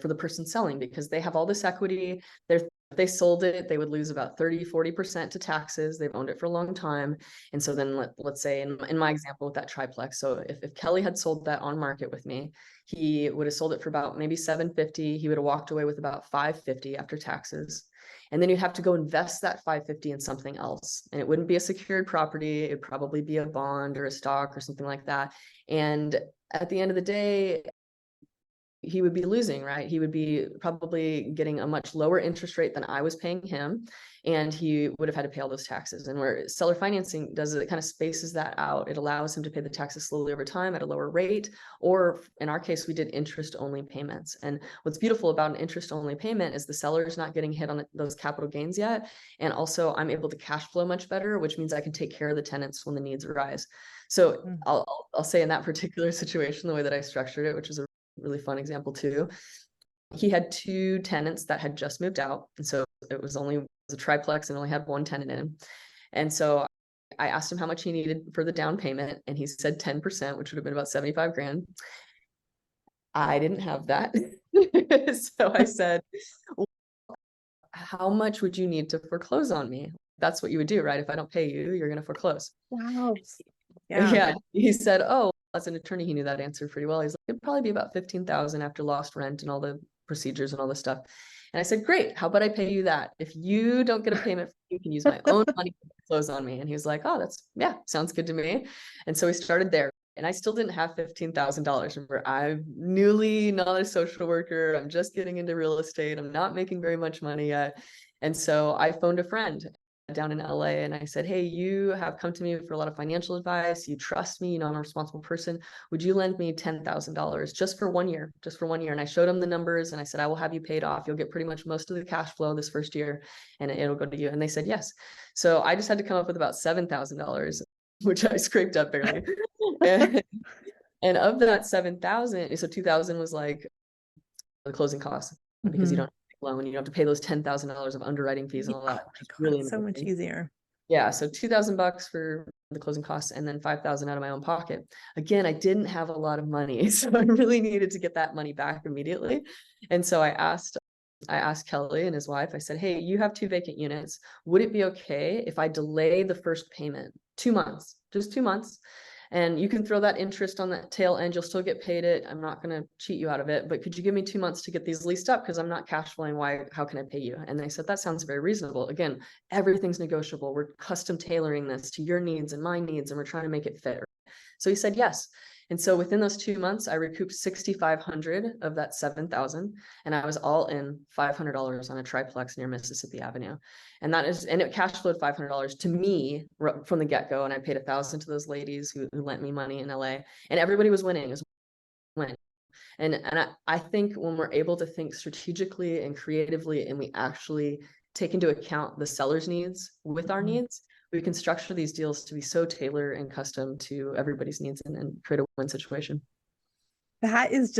for the person selling, because they have all this equity. If they sold it, they would lose about 30-40% to taxes. They've owned it for a long time. And so then let's say in my example with that triplex, so if Kelly had sold that on market with me, he would have sold it for about maybe $750. He would have walked away with about $550 after taxes. And then you'd have to go invest that 550 in something else. And it wouldn't be a secured property. It'd probably be a bond or a stock or something like that. And at the end of the day, he would be losing, right? He would be probably getting a much lower interest rate than I was paying him, and he would have had to pay all those taxes. And where seller financing does it kind of spaces that out. It allows him to pay the taxes slowly over time at a lower rate, or in our case, we did interest only payments. And what's beautiful about an interest only payment is the seller is not getting hit on those capital gains yet. And also I'm able to cash flow much better, which means I can take care of the tenants when the needs arise. So I'll say in that particular situation, the way that I structured it, which is a really fun example too. He had 2 tenants that had just moved out. And so it was a triplex and only had 1 tenant in. And so I asked him how much he needed for the down payment. And he said 10%, which would have been about 75 grand. I didn't have that. So I said, well, how much would you need to foreclose on me? That's what you would do, right? If I don't pay you, you're going to foreclose. Wow. Yeah. He said, oh, as an attorney, he knew that answer pretty well. He's like, it'd probably be about 15,000 after lost rent and all the procedures and all this stuff. And I said, great, how about I pay you that? If you don't get a payment, you can use my own money to close on me. And he was like, oh, yeah, sounds good to me. And so we started there. And I still didn't have $15,000. Remember, I'm newly not a social worker. I'm just getting into real estate. I'm not making very much money yet. And so I phoned a friend down in LA and I said, hey, you have come to me for a lot of financial advice. You trust me, I'm a responsible person. Would you lend me $10,000 just for 1 year, And I showed him the numbers and I said, I will have you paid off. You'll get pretty much most of the cash flow this first year and it'll go to you. And they said, yes. So I just had to come up with about $7,000, which I scraped up barely. and of that 7,000, so 2,000 was like the closing costs because you don't loan, you don't have to pay those $10,000 of underwriting fees and all that. Oh my God, really so much easier. Yeah, so $2,000 for the closing costs and then 5,000 out of my own pocket. Again, I didn't have a lot of money, so I really needed to get that money back immediately. And so I asked Kelly and his wife, I said, hey, you have 2 vacant units. Would it be okay if I delay the first payment 2 months, just 2 months? And you can throw that interest on that tail end. You'll still get paid it. I'm not going to cheat you out of it, but could you give me 2 months to get these leased up? Because I'm not cash flowing. How can I pay you? And they said, that sounds very reasonable. Again, everything's negotiable. We're custom tailoring this to your needs and my needs, and we're trying to make it fit. So he said, yes. And so within those 2 months, I recouped 6,500 of that 7,000, and I was all in $500 on a triplex near Mississippi Avenue. And it cash flowed $500 to me from the get-go. And I paid 1,000 to those ladies who lent me money in LA, and everybody was winning. And I think when we're able to think strategically and creatively, and we actually take into account the seller's needs with our needs, we can structure these deals to be so tailored and custom to everybody's needs and create a win situation. That is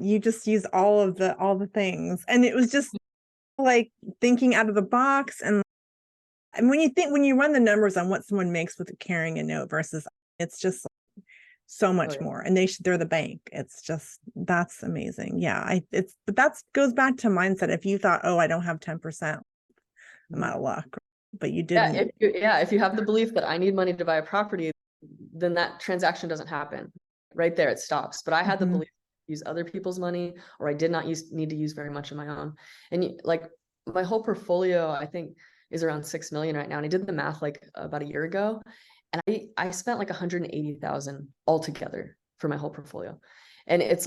you just use all the things. And it was just like thinking out of the box. And when you run the numbers on what someone makes with carrying a note versus, it's just so much more. And they're the bank. It's just, that's amazing. Yeah. But that goes back to mindset. If you thought, oh, I don't have 10%, I'm out of luck. But you didn't. If you have the belief that I need money to buy a property, then that transaction doesn't happen. Right there, it stops. But I had the belief to use other people's money, or I did not need to use very much of my own. And like my whole portfolio, I think, is around 6 million right now. And I did the math like about a year ago, and I spent like 180,000 altogether for my whole portfolio. And it's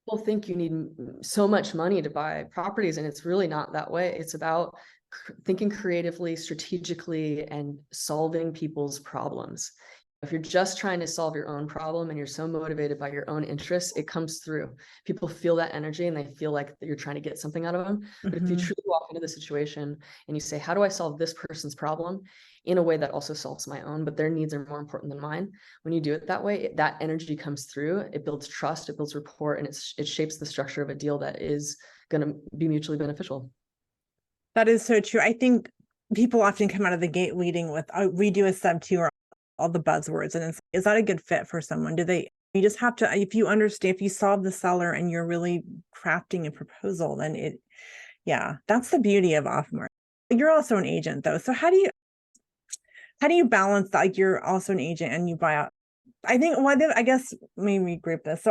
people think you need so much money to buy properties, and it's really not that way. It's about thinking creatively, strategically, and solving people's problems. If you're just trying to solve your own problem and you're so motivated by your own interests, it comes through. People feel that energy and they feel like you're trying to get something out of them. But if you truly walk into the situation and you say, how do I solve this person's problem in a way that also solves my own, but their needs are more important than mine? When you do it that way, that energy comes through, it builds trust, it builds rapport, and it shapes the structure of a deal that is going to be mutually beneficial. That is so true. I think people often come out of the gate leading with, oh, we do a sub two or all the buzzwords. And is that a good fit for someone? You just have to, if you understand, if you solve the seller and you're really crafting a proposal, then that's the beauty of off market. You're also an agent though. So how do you balance that? Like you're also an agent and you buy out. I think, I guess maybe regroup this. So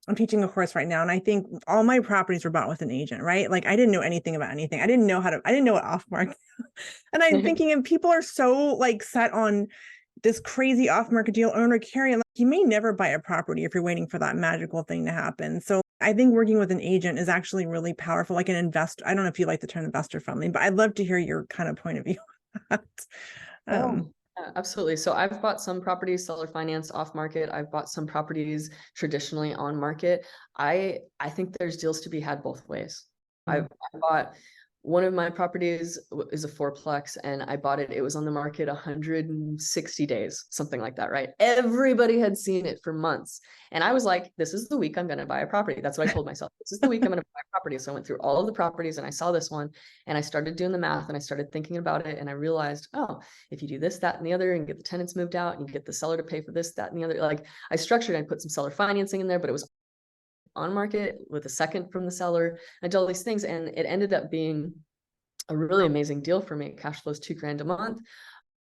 I'm teaching a course right now, and I think all my properties were bought with an agent, right? Like I didn't know anything about anything. I didn't know what off market. And I'm thinking, and people are so like set on this crazy off market deal, owner carry. Like, you may never buy a property if you're waiting for that magical thing to happen. So I think working with an agent is actually really powerful, like an investor. I don't know if you like the term investor friendly, but I'd love to hear your kind of point of view. Yeah, absolutely. So I've bought some properties seller finance off market. I've bought some properties traditionally on market. I think there's deals to be had both ways. I bought one of my properties is a fourplex, and I bought it. It was on the market 160 days, something like that, right? Everybody had seen it for months. And I was like, this is the week I'm going to buy a property. That's what I told myself. This is the week I'm going to buy a property. So I went through all of the properties and I saw this one, and I started doing the math and I started thinking about it. And I realized, oh, if you do this, that, and the other, and get the tenants moved out, and you get the seller to pay for this, that, and the other, like I structured, I put some seller financing in there, but it was on market with a second from the seller. I did all these things, and it ended up being a really amazing deal for me. It cash flows $2,000 a month.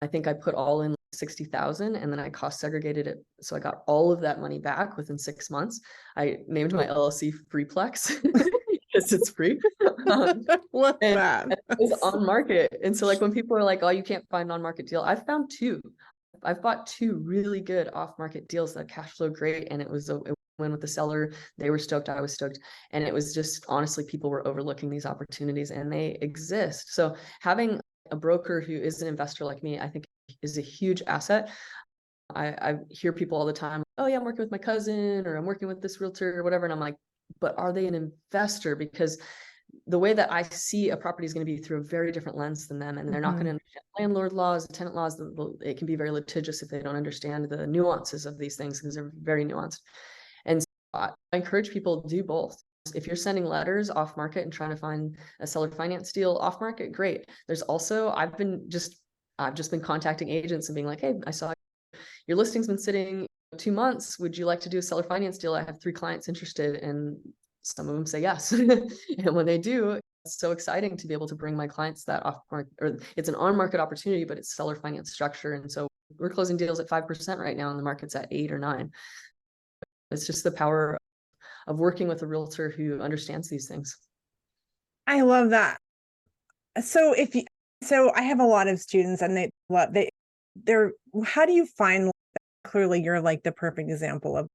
I think I put all in 60,000, and then I cost segregated it. So I got all of that money back within 6 months. I named my LLC Freeplex because it's free. What's that? It was on market. And so like when people are like, oh, you can't find on-market deal, I've found two. I've bought two really good off-market deals that cash flow great. And it went with the seller. They were stoked. I was stoked. And it was just, honestly, people were overlooking these opportunities, and they exist. So having a broker who is an investor like me, I think is a huge asset. I hear people all the time, oh yeah, I'm working with my cousin, or I'm working with this realtor or whatever. And I'm like, but are they an investor? Because the way that I see a property is going to be through a very different lens than them. And they're not going to understand landlord laws, tenant laws. It can be very litigious if they don't understand the nuances of these things, because they're very nuanced. And so I encourage people to do both. If you're sending letters off market and trying to find a seller finance deal off market, great. There's also, I've just been contacting agents and being like, hey, I saw your listing's been sitting 2 months. Would you like to do a seller finance deal? I have 3 clients interested, and some of them say yes. And when they do, it's so exciting to be able to bring my clients that off market, or it's an on market opportunity, but it's seller finance structure. And so we're closing deals at 5% right now, and the market's at 8 or 9. It's just the power of working with a realtor who understands these things. I love that. So so I have a lot of students, and they're how do you find, clearly you're like the perfect example of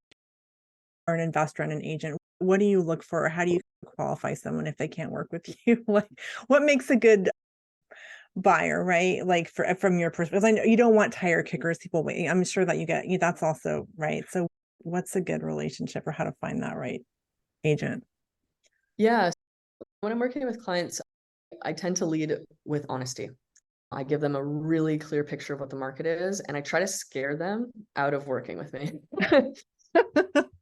an investor and an agent. What do you look for? How do you qualify someone if they can't work with you? Like, what makes a good buyer, right? Like from your perspective, I know you don't want tire kickers, people waiting. I'm sure that that's also right. So what's a good relationship, or how to find that right agent? Yeah. When I'm working with clients, I tend to lead with honesty. I give them a really clear picture of what the market is, and I try to scare them out of working with me.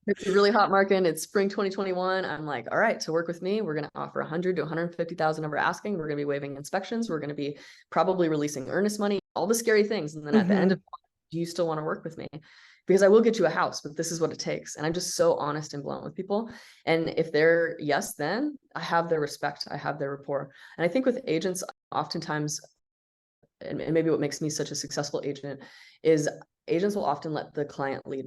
It's a really hot market. It's spring 2021. I'm like, all right, to work with me, we're going to offer 100 to 150,000 over asking. We're going to be waiving inspections. We're going to be probably releasing earnest money, all the scary things. And then at the end of the month, do you still want to work with me? Because I will get you a house, but this is what it takes. And I'm just so honest and blunt with people. And if they're yes, then I have their respect. I have their rapport. And I think with agents, oftentimes, and maybe what makes me such a successful agent is agents will often let the client lead.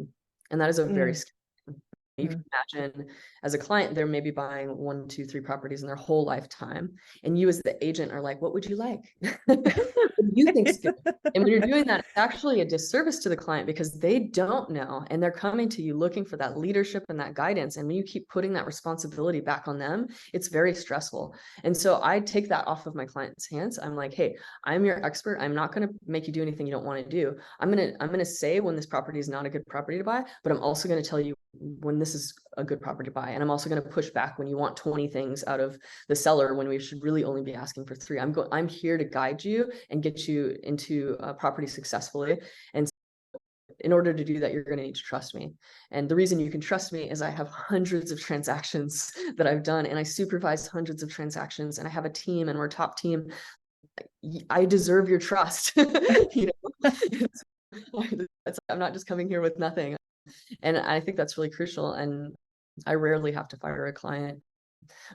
And that is a very scary thing. You can imagine, as a client, they're maybe buying 1, 2, 3 properties in their whole lifetime. And you as the agent are like, what would you like? What do you think's good? And when you're doing that, it's actually a disservice to the client, because they don't know, and they're coming to you looking for that leadership and that guidance. And when you keep putting that responsibility back on them, it's very stressful. And so I take that off of my clients' hands. I'm like, hey, I'm your expert. I'm not going to make you do anything you don't want to do. I'm going to say when this property is not a good property to buy, but I'm also going to tell you when this is a good property to buy. And I'm also going to push back when you want 20 things out of the seller, when we should really only be asking for 3. I'm here to guide you and get you into a property successfully. And in order to do that, you're going to need to trust me. And the reason you can trust me is I have hundreds of transactions that I've done, and I supervise hundreds of transactions, and I have a team, and we're a top team. I deserve your trust. You know, I'm not just coming here with nothing. And I think that's really crucial. And I rarely have to fire a client,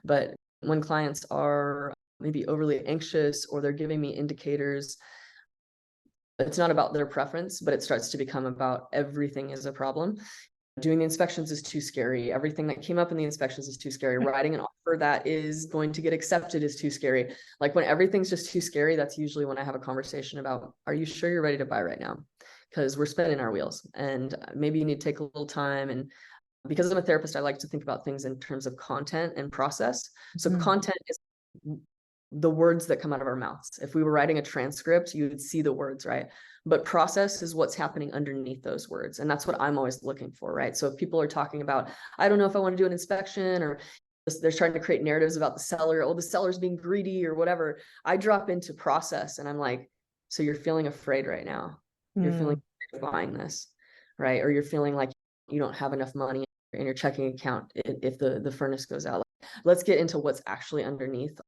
but when clients are maybe overly anxious, or they're giving me indicators, it's not about their preference, but it starts to become about everything is a problem. doing the inspections is too scary. Everything that came up in the inspections is too scary. Writing an offer that is going to get accepted is too scary. Like when everything's just too scary, that's usually when I have a conversation about, are you sure you're ready to buy right now? Because we're spinning our wheels and maybe you need to take a little time. And because I'm a therapist, I like to think about things in terms of content and process. So content is the words that come out of our mouths. If we were writing a transcript, you would see the words, right? But process is what's happening underneath those words. And that's what I'm always looking for, right? So if people are talking about, I don't know if I want to do an inspection, or they're trying to create narratives about the seller, oh, the seller's being greedy or whatever, I drop into process and I'm like, so you're feeling afraid right now. You're feeling buying this, right? Or you're feeling like you don't have enough money in your checking account if the furnace goes out. Let's get into what's actually underneath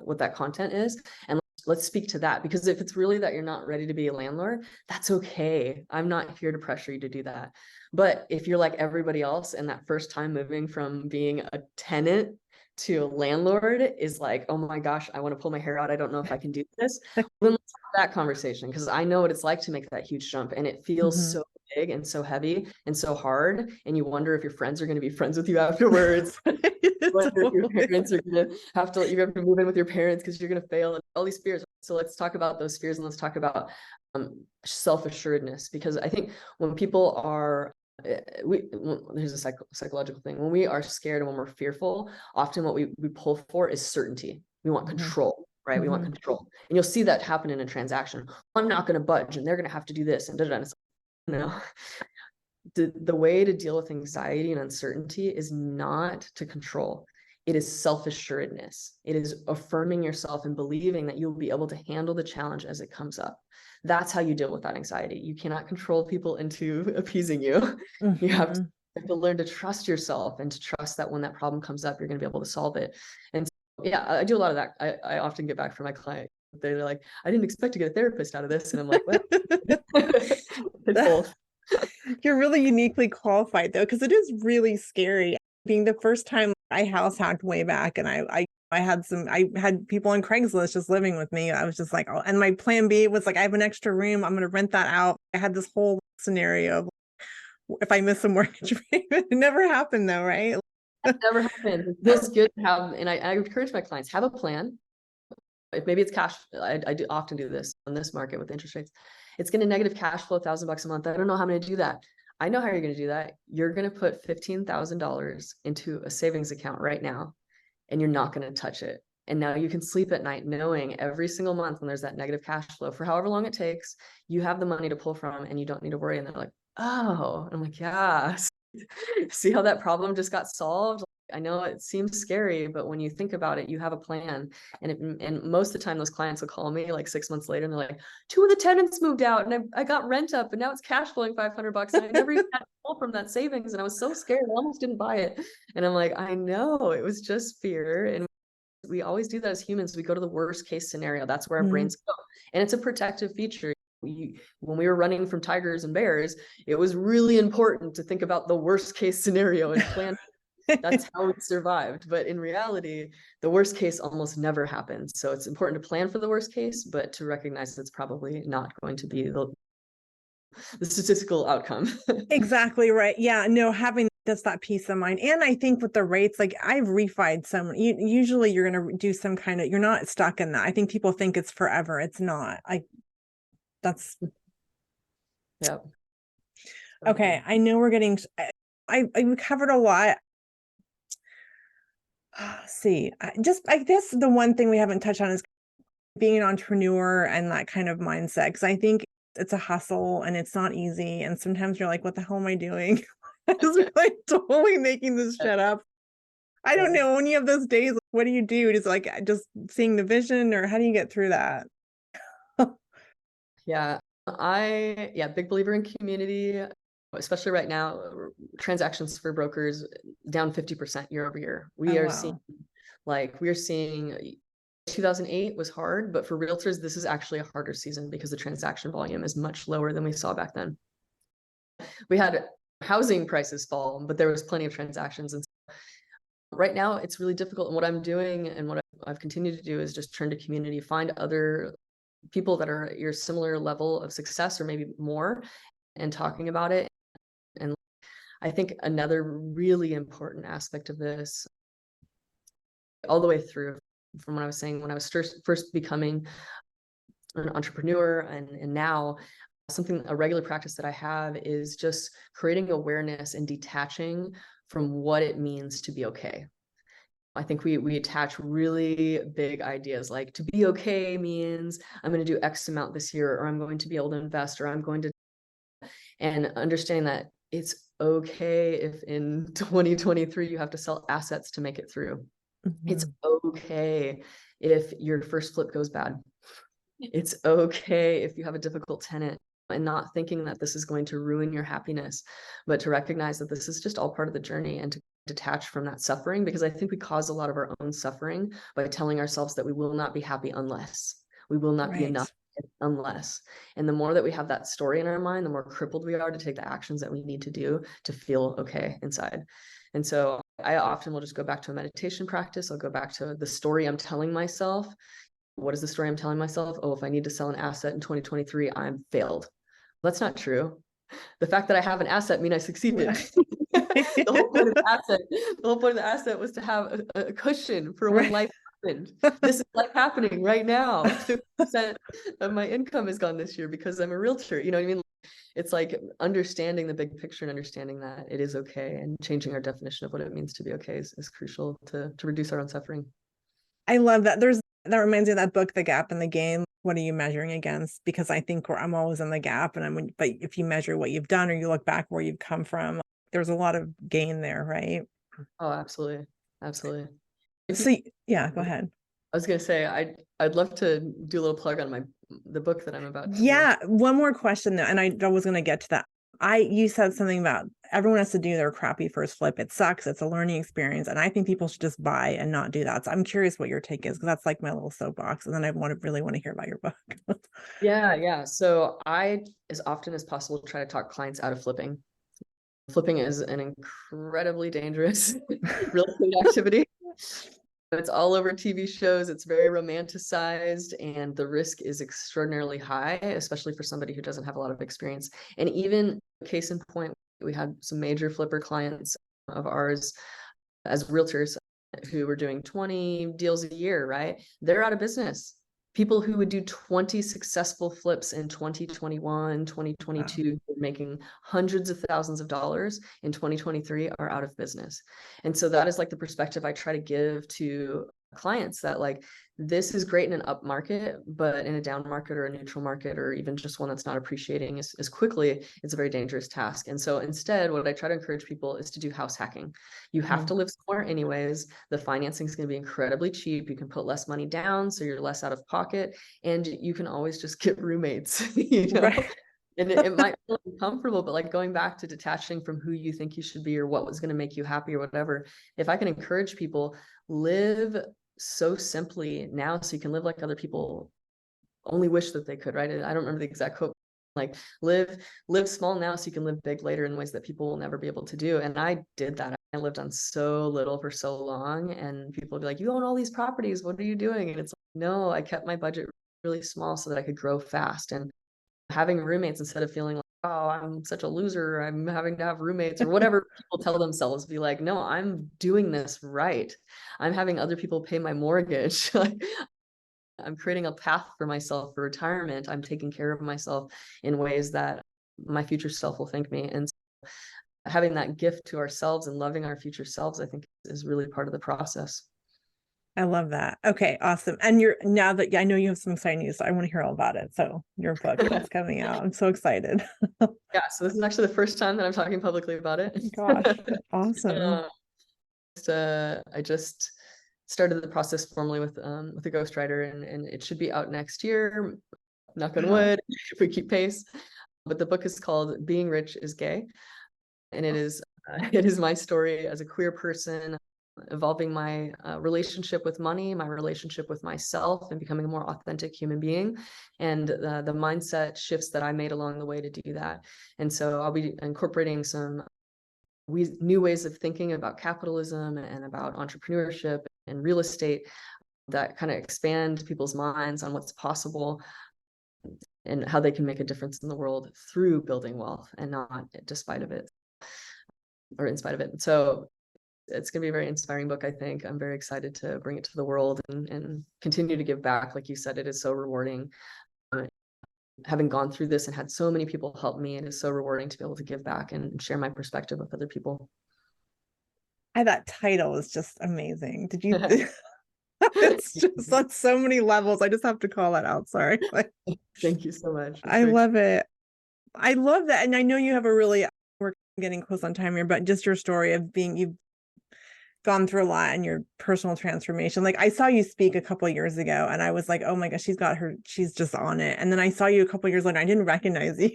what that content is, and let's speak to that. Because if it's really that you're not ready to be a landlord, that's okay. I'm not here to pressure you to do that. But if you're like everybody else and that first time moving from being a tenant to a landlord is like, oh my gosh, I want to pull my hair out, I don't know if I can do this, then let's have that conversation, because I know what it's like to make that huge jump, and it feels so big and so heavy and so hard, and you wonder if your friends are going to be friends with you afterwards. Wonder if your parents are going to have to let you have to move in with your parents because you're going to fail, and all these fears. So let's talk about those fears, and let's talk about self-assuredness, because I think when people are there's a psychological thing. When we are scared and when we're fearful, often what we pull for is certainty. We want control, right? We want control. And you'll see that happen in a transaction. I'm not going to budge and they're going to have to do this and da-da-da. No. The way to deal with anxiety and uncertainty is not to control. It is self-assuredness. It is affirming yourself and believing that you'll be able to handle the challenge as it comes up. That's how you deal with that anxiety. You cannot control people into appeasing you. You have to learn to trust yourself and to trust that when that problem comes up, you're going to be able to solve it. And so, yeah, I do a lot of that. I often get back from my client. They're like, I didn't expect to get a therapist out of this. And I'm like, well, it's both. You're really uniquely qualified though, because it is really scary. Being the first time I house hacked way back, and I had people on Craigslist just living with me. I was just like, oh, and my plan B was like, I have an extra room, I'm going to rent that out. I had this whole scenario of if I miss a mortgage payment. It never happened though, right? That never happened. It feels good to have, and I encourage my clients, have a plan. If maybe it's cash, I do often do this on this market with interest rates. It's going to negative cash flow $1,000 a month. I don't know how I'm going to do that. I know how you're going to do that. You're going to put $15,000 into a savings account right now, and you're not going to touch it. And now you can sleep at night knowing every single month when there's that negative cash flow for however long it takes, you have the money to pull from and you don't need to worry. And they're like, oh, I'm like, yeah. See how that problem just got solved? I know it seems scary, but when you think about it, you have a plan. And most of the time, those clients will call me like 6 months later, and they're like, 2 of the tenants moved out, and I got rent up, and now it's cash flowing $500, and I never even had to pull from that savings, and I was so scared, I almost didn't buy it. And I'm like, I know, it was just fear, and we always do that as humans. We go to the worst case scenario. That's where our brains go, and it's a protective feature. When we were running from tigers and bears, it was really important to think about the worst case scenario and plan. That's how we survived. But in reality, the worst case almost never happens. So it's important to plan for the worst case, but to recognize it's probably not going to be the statistical outcome. Exactly right. Yeah, no, having that peace of mind. And I think with the rates, like I've refied some, usually you're going to do some kind of, you're not stuck in that. I think people think it's forever. It's not. That's. Yeah. Okay. I know we're getting, we covered a lot. See, I guess the one thing we haven't touched on is being an entrepreneur and that kind of mindset. Cause I think it's a hustle and it's not easy. And sometimes you're like, what the hell am I doing? I was like totally making this shit up. I don't know. When you have those days, what do you do? Just like just seeing the vision, or how do you get through that? Yeah, big believer in community, especially right now. Transactions for brokers down 50% year over year. We are seeing 2008 was hard, but for realtors, this is actually a harder season because the transaction volume is much lower than we saw back then. We had housing prices fall, but there was plenty of transactions. And right now it's really difficult. And what I'm doing and what I've continued to do is just turn to community, find other people that are at your similar level of success or maybe more, and talking about it. And I think another really important aspect of this, all the way through from what I was saying, when I was first becoming an entrepreneur, and now something, a regular practice that I have is just creating awareness and detaching from what it means to be okay. I think we attach really big ideas, like to be okay means I'm going to do X amount this year, or I'm going to be able to invest, or I'm going to, and understanding that it's okay if in 2023 you have to sell assets to make it through. It's okay if your first flip goes bad. It's okay if you have a difficult tenant, and not thinking that this is going to ruin your happiness, but to recognize that this is just all part of the journey, and to detach from that suffering, because I think we cause a lot of our own suffering by telling ourselves that we will not be happy unless, we will not be enough unless. And the more that we have that story in our mind, the more crippled we are to take the actions that we need to do to feel okay inside. And so I often will just go back to a meditation practice. I'll go back to the story I'm telling myself. What is the story I'm telling myself? Oh, if I need to sell an asset in 2023, I'm failed. That's not true. The fact that I have an asset means I succeeded. The whole point of the asset was to have a cushion for when life happened. This is life happening right now. 50% of my income is gone this year because I'm a realtor. You know what I mean? It's like understanding the big picture and understanding that it is okay, and changing our definition of what it means to be okay is crucial to reduce our own suffering. I love that. That reminds me of that book, The Gap in the Game. What are you measuring against? Because I think I'm always in the gap, and but if you measure what you've done, or you look back where you've come from, there's a lot of gain there, right? Oh, absolutely. Absolutely. So yeah, go ahead. I was gonna say I'd love to do a little plug on the book that I'm about to. Yeah, one more question though, and I was gonna get to that. You said something about everyone has to do their crappy first flip. It sucks. It's a learning experience, and I think people should just buy and not do that. So I'm curious what your take is, because that's like my little soapbox, and then I really want to hear about your book. Yeah. So I, as often as possible, try to talk clients out of flipping. Flipping is an incredibly dangerous real estate activity. It's all over TV shows. It's very romanticized, and the risk is extraordinarily high, especially for somebody who doesn't have a lot of experience. And even case in point, we had some major flipper clients of ours as realtors who were doing 20 deals a year, right? They're out of business. People who would do 20 successful flips in 2021, 2022, wow, making hundreds of thousands of dollars in 2023 are out of business. And so that is like the perspective I try to give to clients, that like, this is great in an up market, but in a down market or a neutral market, or even just one that's not appreciating as quickly, it's a very dangerous task. And so instead, what I try to encourage people is to do house hacking. You have to live somewhere anyways. The financing is going to be incredibly cheap. You can put less money down, so you're less out of pocket, and you can always just get roommates, you know? Right. And it might feel uncomfortable, but like going back to detaching from who you think you should be, or what was going to make you happy or whatever. If I can encourage people, live so simply now so you can live like other people only wish that they could, right? I don't remember the exact quote, like live small now so you can live big later in ways that people will never be able to do. And I did that. I lived on so little for so long, and people would be like, you own all these properties, what are you doing? And it's like, no, I kept my budget really small so that I could grow fast. And having roommates, instead of feeling like, oh, I'm such a loser, I'm having to have roommates, or whatever people tell themselves, be like, no, I'm doing this right. I'm having other people pay my mortgage. I'm creating a path for myself for retirement. I'm taking care of myself in ways that my future self will thank me. And so having that gift to ourselves and loving our future selves, I think, is really part of the process. I love that. Okay, awesome. And now that I know you have some exciting news, so I want to hear all about it. So your book is coming out. I'm so excited. Yeah, so this is actually the first time that I'm talking publicly about it. Gosh, awesome. I just started the process formally with a ghostwriter, and it should be out next year. Knock on wood, if we keep pace. But the book is called Being Rich is Gay, and it is my story as a queer person, evolving my relationship with money, my relationship with myself, and becoming a more authentic human being, and the mindset shifts that I made along the way to do that. And so I'll be incorporating some new ways of thinking about capitalism and about entrepreneurship and real estate that kind of expand people's minds on what's possible and how they can make a difference in the world through building wealth and not despite of it. or in spite of it. So it's going to be a very inspiring book. I think I'm very excited to bring it to the world and continue to give back. Like you said, it is so rewarding. Having gone through this and had so many people help me, it is so rewarding to be able to give back and share my perspective with other people. That title is just amazing. Did you? It's just on so many levels. I just have to call that out. Sorry. Thank you so much. I love it. I love that. And I know you have we're getting close on time here, but just your story of you've gone through a lot and your personal transformation. Like I saw you speak a couple of years ago and I was like, oh my gosh, she's just on it. And then I saw you a couple of years later, I didn't recognize you.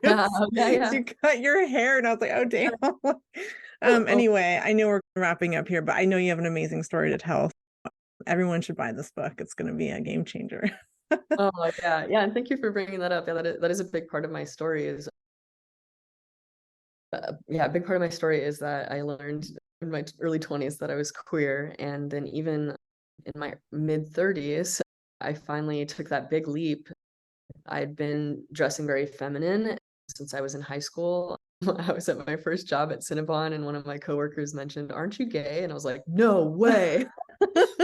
Yeah. You cut your hair and I was like, oh damn. Anyway, I know we're wrapping up here, but I know you have an amazing story to tell. Everyone should buy this book. It's going to be a game changer. Oh yeah. Yeah. And thank you for bringing that up. Yeah, that is a big part of my story is yeah, a big part of my story is that I learned in my early 20s that I was queer. And then even in my mid 30s, I finally took that big leap. I'd been dressing very feminine since I was in high school. I was at my first job at Cinnabon and one of my coworkers mentioned, "Aren't you gay?" And I was like, "No way."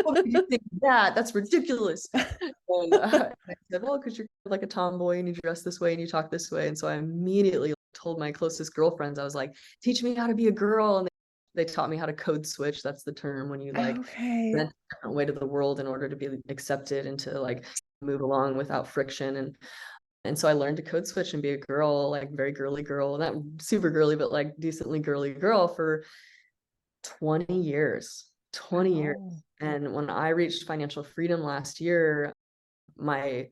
What do you think of that? That's ridiculous. And I said, "Well, because you're like a tomboy and you dress this way and you talk this way." And so I immediately told my closest girlfriends, I was like, "Teach me how to be a girl." And they taught me how to code switch. That's the term when you like present a different way to the world in order to be accepted and to like move along without friction. And so I learned to code switch and be a girl, like very girly girl, not super girly, but like decently girly girl for 20 years. 20 years. And when I reached financial freedom last year, my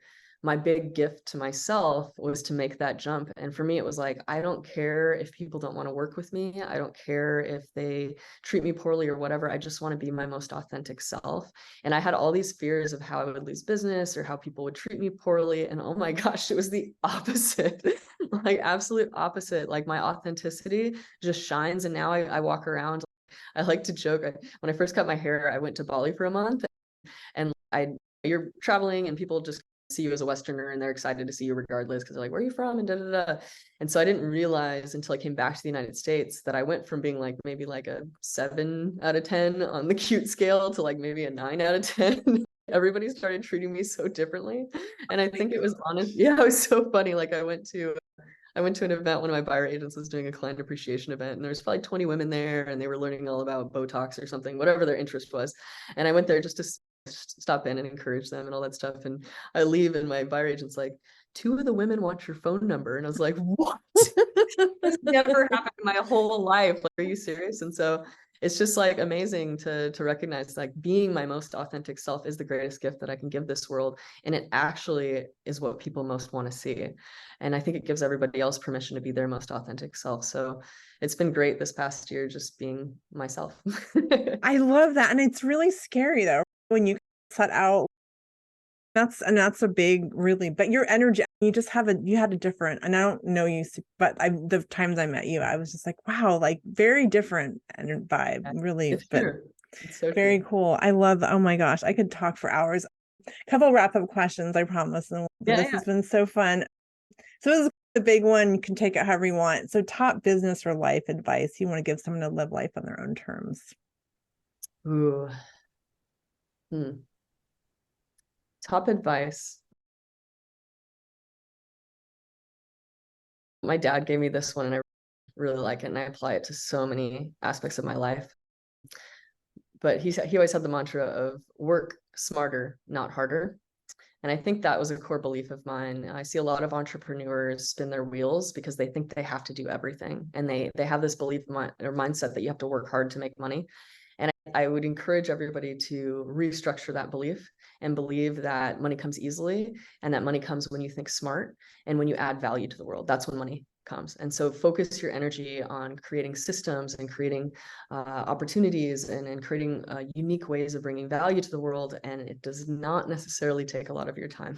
big gift to myself was to make that jump. And for me, it was like, I don't care if people don't want to work with me. I don't care if they treat me poorly or whatever. I just want to be my most authentic self. And I had all these fears of how I would lose business or how people would treat me poorly. And oh my gosh, it was the opposite, like absolute opposite. Like my authenticity just shines. And now I walk around. I like to joke. When I first cut my hair, I went to Bali for a month and you're traveling and people just see you as a Westerner and they're excited to see you regardless because they're like, "Where are you from?" and da da da. And so I didn't realize until I came back to the United States that I went from being like maybe like a 7 out of 10 on the cute scale to like maybe a 9 out of 10. Everybody started treating me so differently. And I think it was honest. Yeah, it was so funny. Like I went to an event, one of my buyer agents was doing a client appreciation event, and there was probably 20 women there, and they were learning all about Botox or something, whatever their interest was. And I went there just to stop in and encourage them and all that stuff. And I leave, and my buyer agent's like, "2 of the women want your phone number." And I was like, "What?" This never happened in my whole life. Like, are you serious? And so it's just like amazing to recognize like being my most authentic self is the greatest gift that I can give this world. And it actually is what people most want to see. And I think it gives everybody else permission to be their most authentic self. So it's been great this past year, just being myself. I love that. And it's really scary though, when you set out. That's a big, really, but your energy, you had a different, and I don't know you, but the times I met you, I was just like, wow, like very different and vibe, really, It's but true. It's so very true. cool. I love, oh my gosh, I could talk for hours. Couple wrap up questions, I promise. And this has been so fun. So this is the big one. You can take it however you want. So top business or life advice you want to give someone to live life on their own terms. Ooh. Top advice. My dad gave me this one and I really like it and I apply it to so many aspects of my life. But he always had the mantra of work smarter, not harder. And I think that was a core belief of mine. I see a lot of entrepreneurs spin their wheels because they think they have to do everything. And they have this belief or mindset that you have to work hard to make money. And I would encourage everybody to restructure that belief and believe that money comes easily and that money comes when you think smart and when you add value to the world. That's when money comes. And so focus your energy on creating systems and creating opportunities and creating unique ways of bringing value to the world. And it does not necessarily take a lot of your time.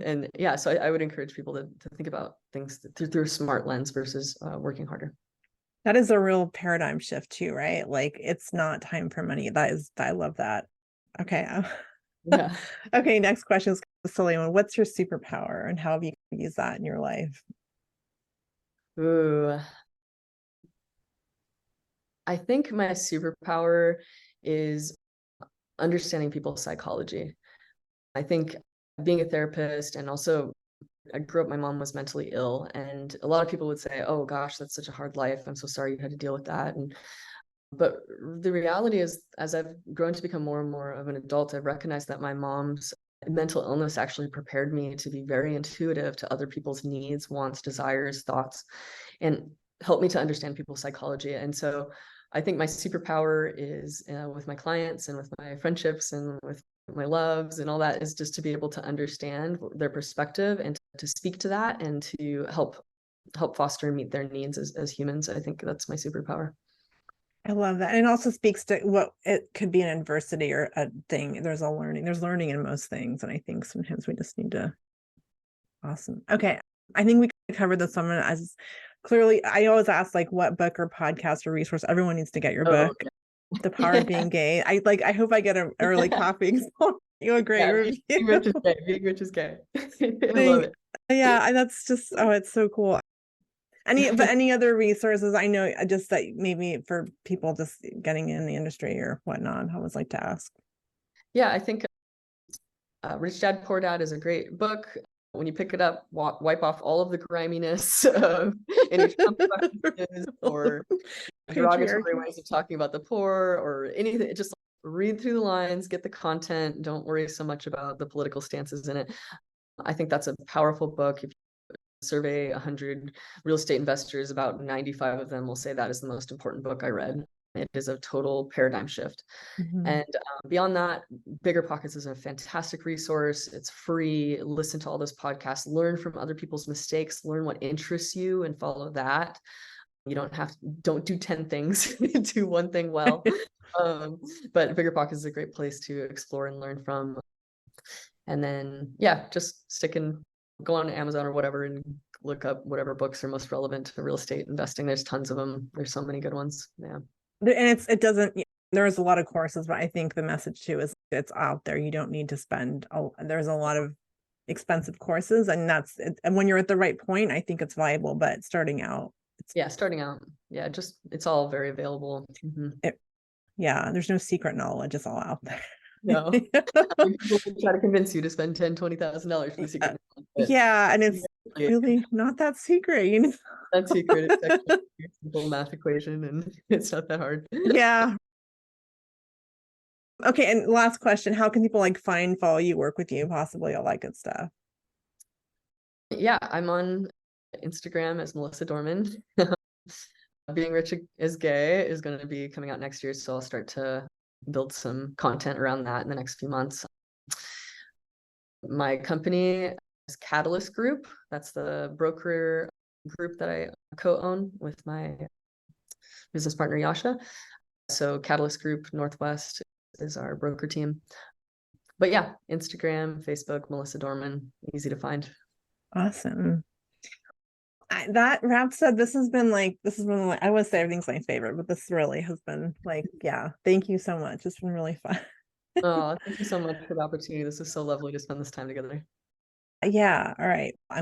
And yeah, so I would encourage people to think about things through a smart lens versus working harder. That is a real paradigm shift too, right? Like it's not time for money. I love that. Okay. Yeah. Okay. Next question is a silly one. What's your superpower and how have you used that in your life? Ooh. I think my superpower is understanding people's psychology. I think being a therapist, and also I grew up, my mom was mentally ill, and a lot of people would say, oh gosh, that's such a hard life. I'm so sorry you had to deal with that. But the reality is, as I've grown to become more and more of an adult, I've recognized that my mom's mental illness actually prepared me to be very intuitive to other people's needs, wants, desires, thoughts, and helped me to understand people's psychology. And so I think my superpower is with my clients and with my friendships and with my loves and all that, is just to be able to understand their perspective and to speak to that and to help foster and meet their needs as humans. I think that's my superpower. I love that. And it also speaks to what it could be an adversity or a thing. There's learning in most things. And I think sometimes we just need to. Awesome. Okay. I think we covered this one as clearly. I always ask like what book or podcast or resource. Everyone needs to get your book, The Power of Being Gay. I hope I get an early copy. You a great review. Being rich is gay. Being rich is gay. I love it. Yeah, that's just, it's so cool. Any other resources? I know just that maybe for people just getting in the industry or whatnot, I always like to ask. Yeah, I think Rich Dad Poor Dad is a great book. When you pick it up, wipe off all of the griminess of any Trump practices or derogatory ways of talking about the poor or anything. Just read through the lines, get the content. Don't worry so much about the political stances in it. I think that's a powerful book. If you survey 100 real estate investors, about 95 of them will say that is the most important book I read. It is a total paradigm shift. And beyond that, Bigger Pockets is a fantastic resource. It's free. Listen to all those podcasts, learn from other people's mistakes, learn what interests you and follow that. You don't do 10 things, do one thing well. But Bigger Pockets is a great place to explore and learn from. And then, yeah, just go on Amazon or whatever and look up whatever books are most relevant to real estate investing. There's tons of them. There's so many good ones. Yeah. And there's a lot of courses, but I think the message too is it's out there. You don't need to spend, there's a lot of expensive courses, and and when you're at the right point, I think it's viable, but starting out. Yeah, it's all very available. Yeah, there's no secret knowledge. It's all out there. No. People try to convince you to spend $10,000-$20,000 for the secret knowledge. Yeah, and it's really not that secret, you know. That secret, it's actually a simple math equation and it's not that hard. Yeah. Okay, and last question, how can people follow you, work with you, possibly all that good stuff? Yeah, I'm on Instagram as Melissa Dorman. Being Rich is Gay is going to be coming out next year, so I'll start to build some content around that in the next few months. My company is Catalyst Group. That's the broker group that I co-own with my business partner Yasha. So Catalyst Group Northwest is our broker team. But yeah, Instagram, Facebook, Melissa Dorman, easy to find. Awesome. That wraps up. This has been I would say everything's my favorite, but this really has been yeah, thank you so much. It's been really fun. Oh, thank you so much for the opportunity. This is so lovely to spend this time together. Yeah, all right.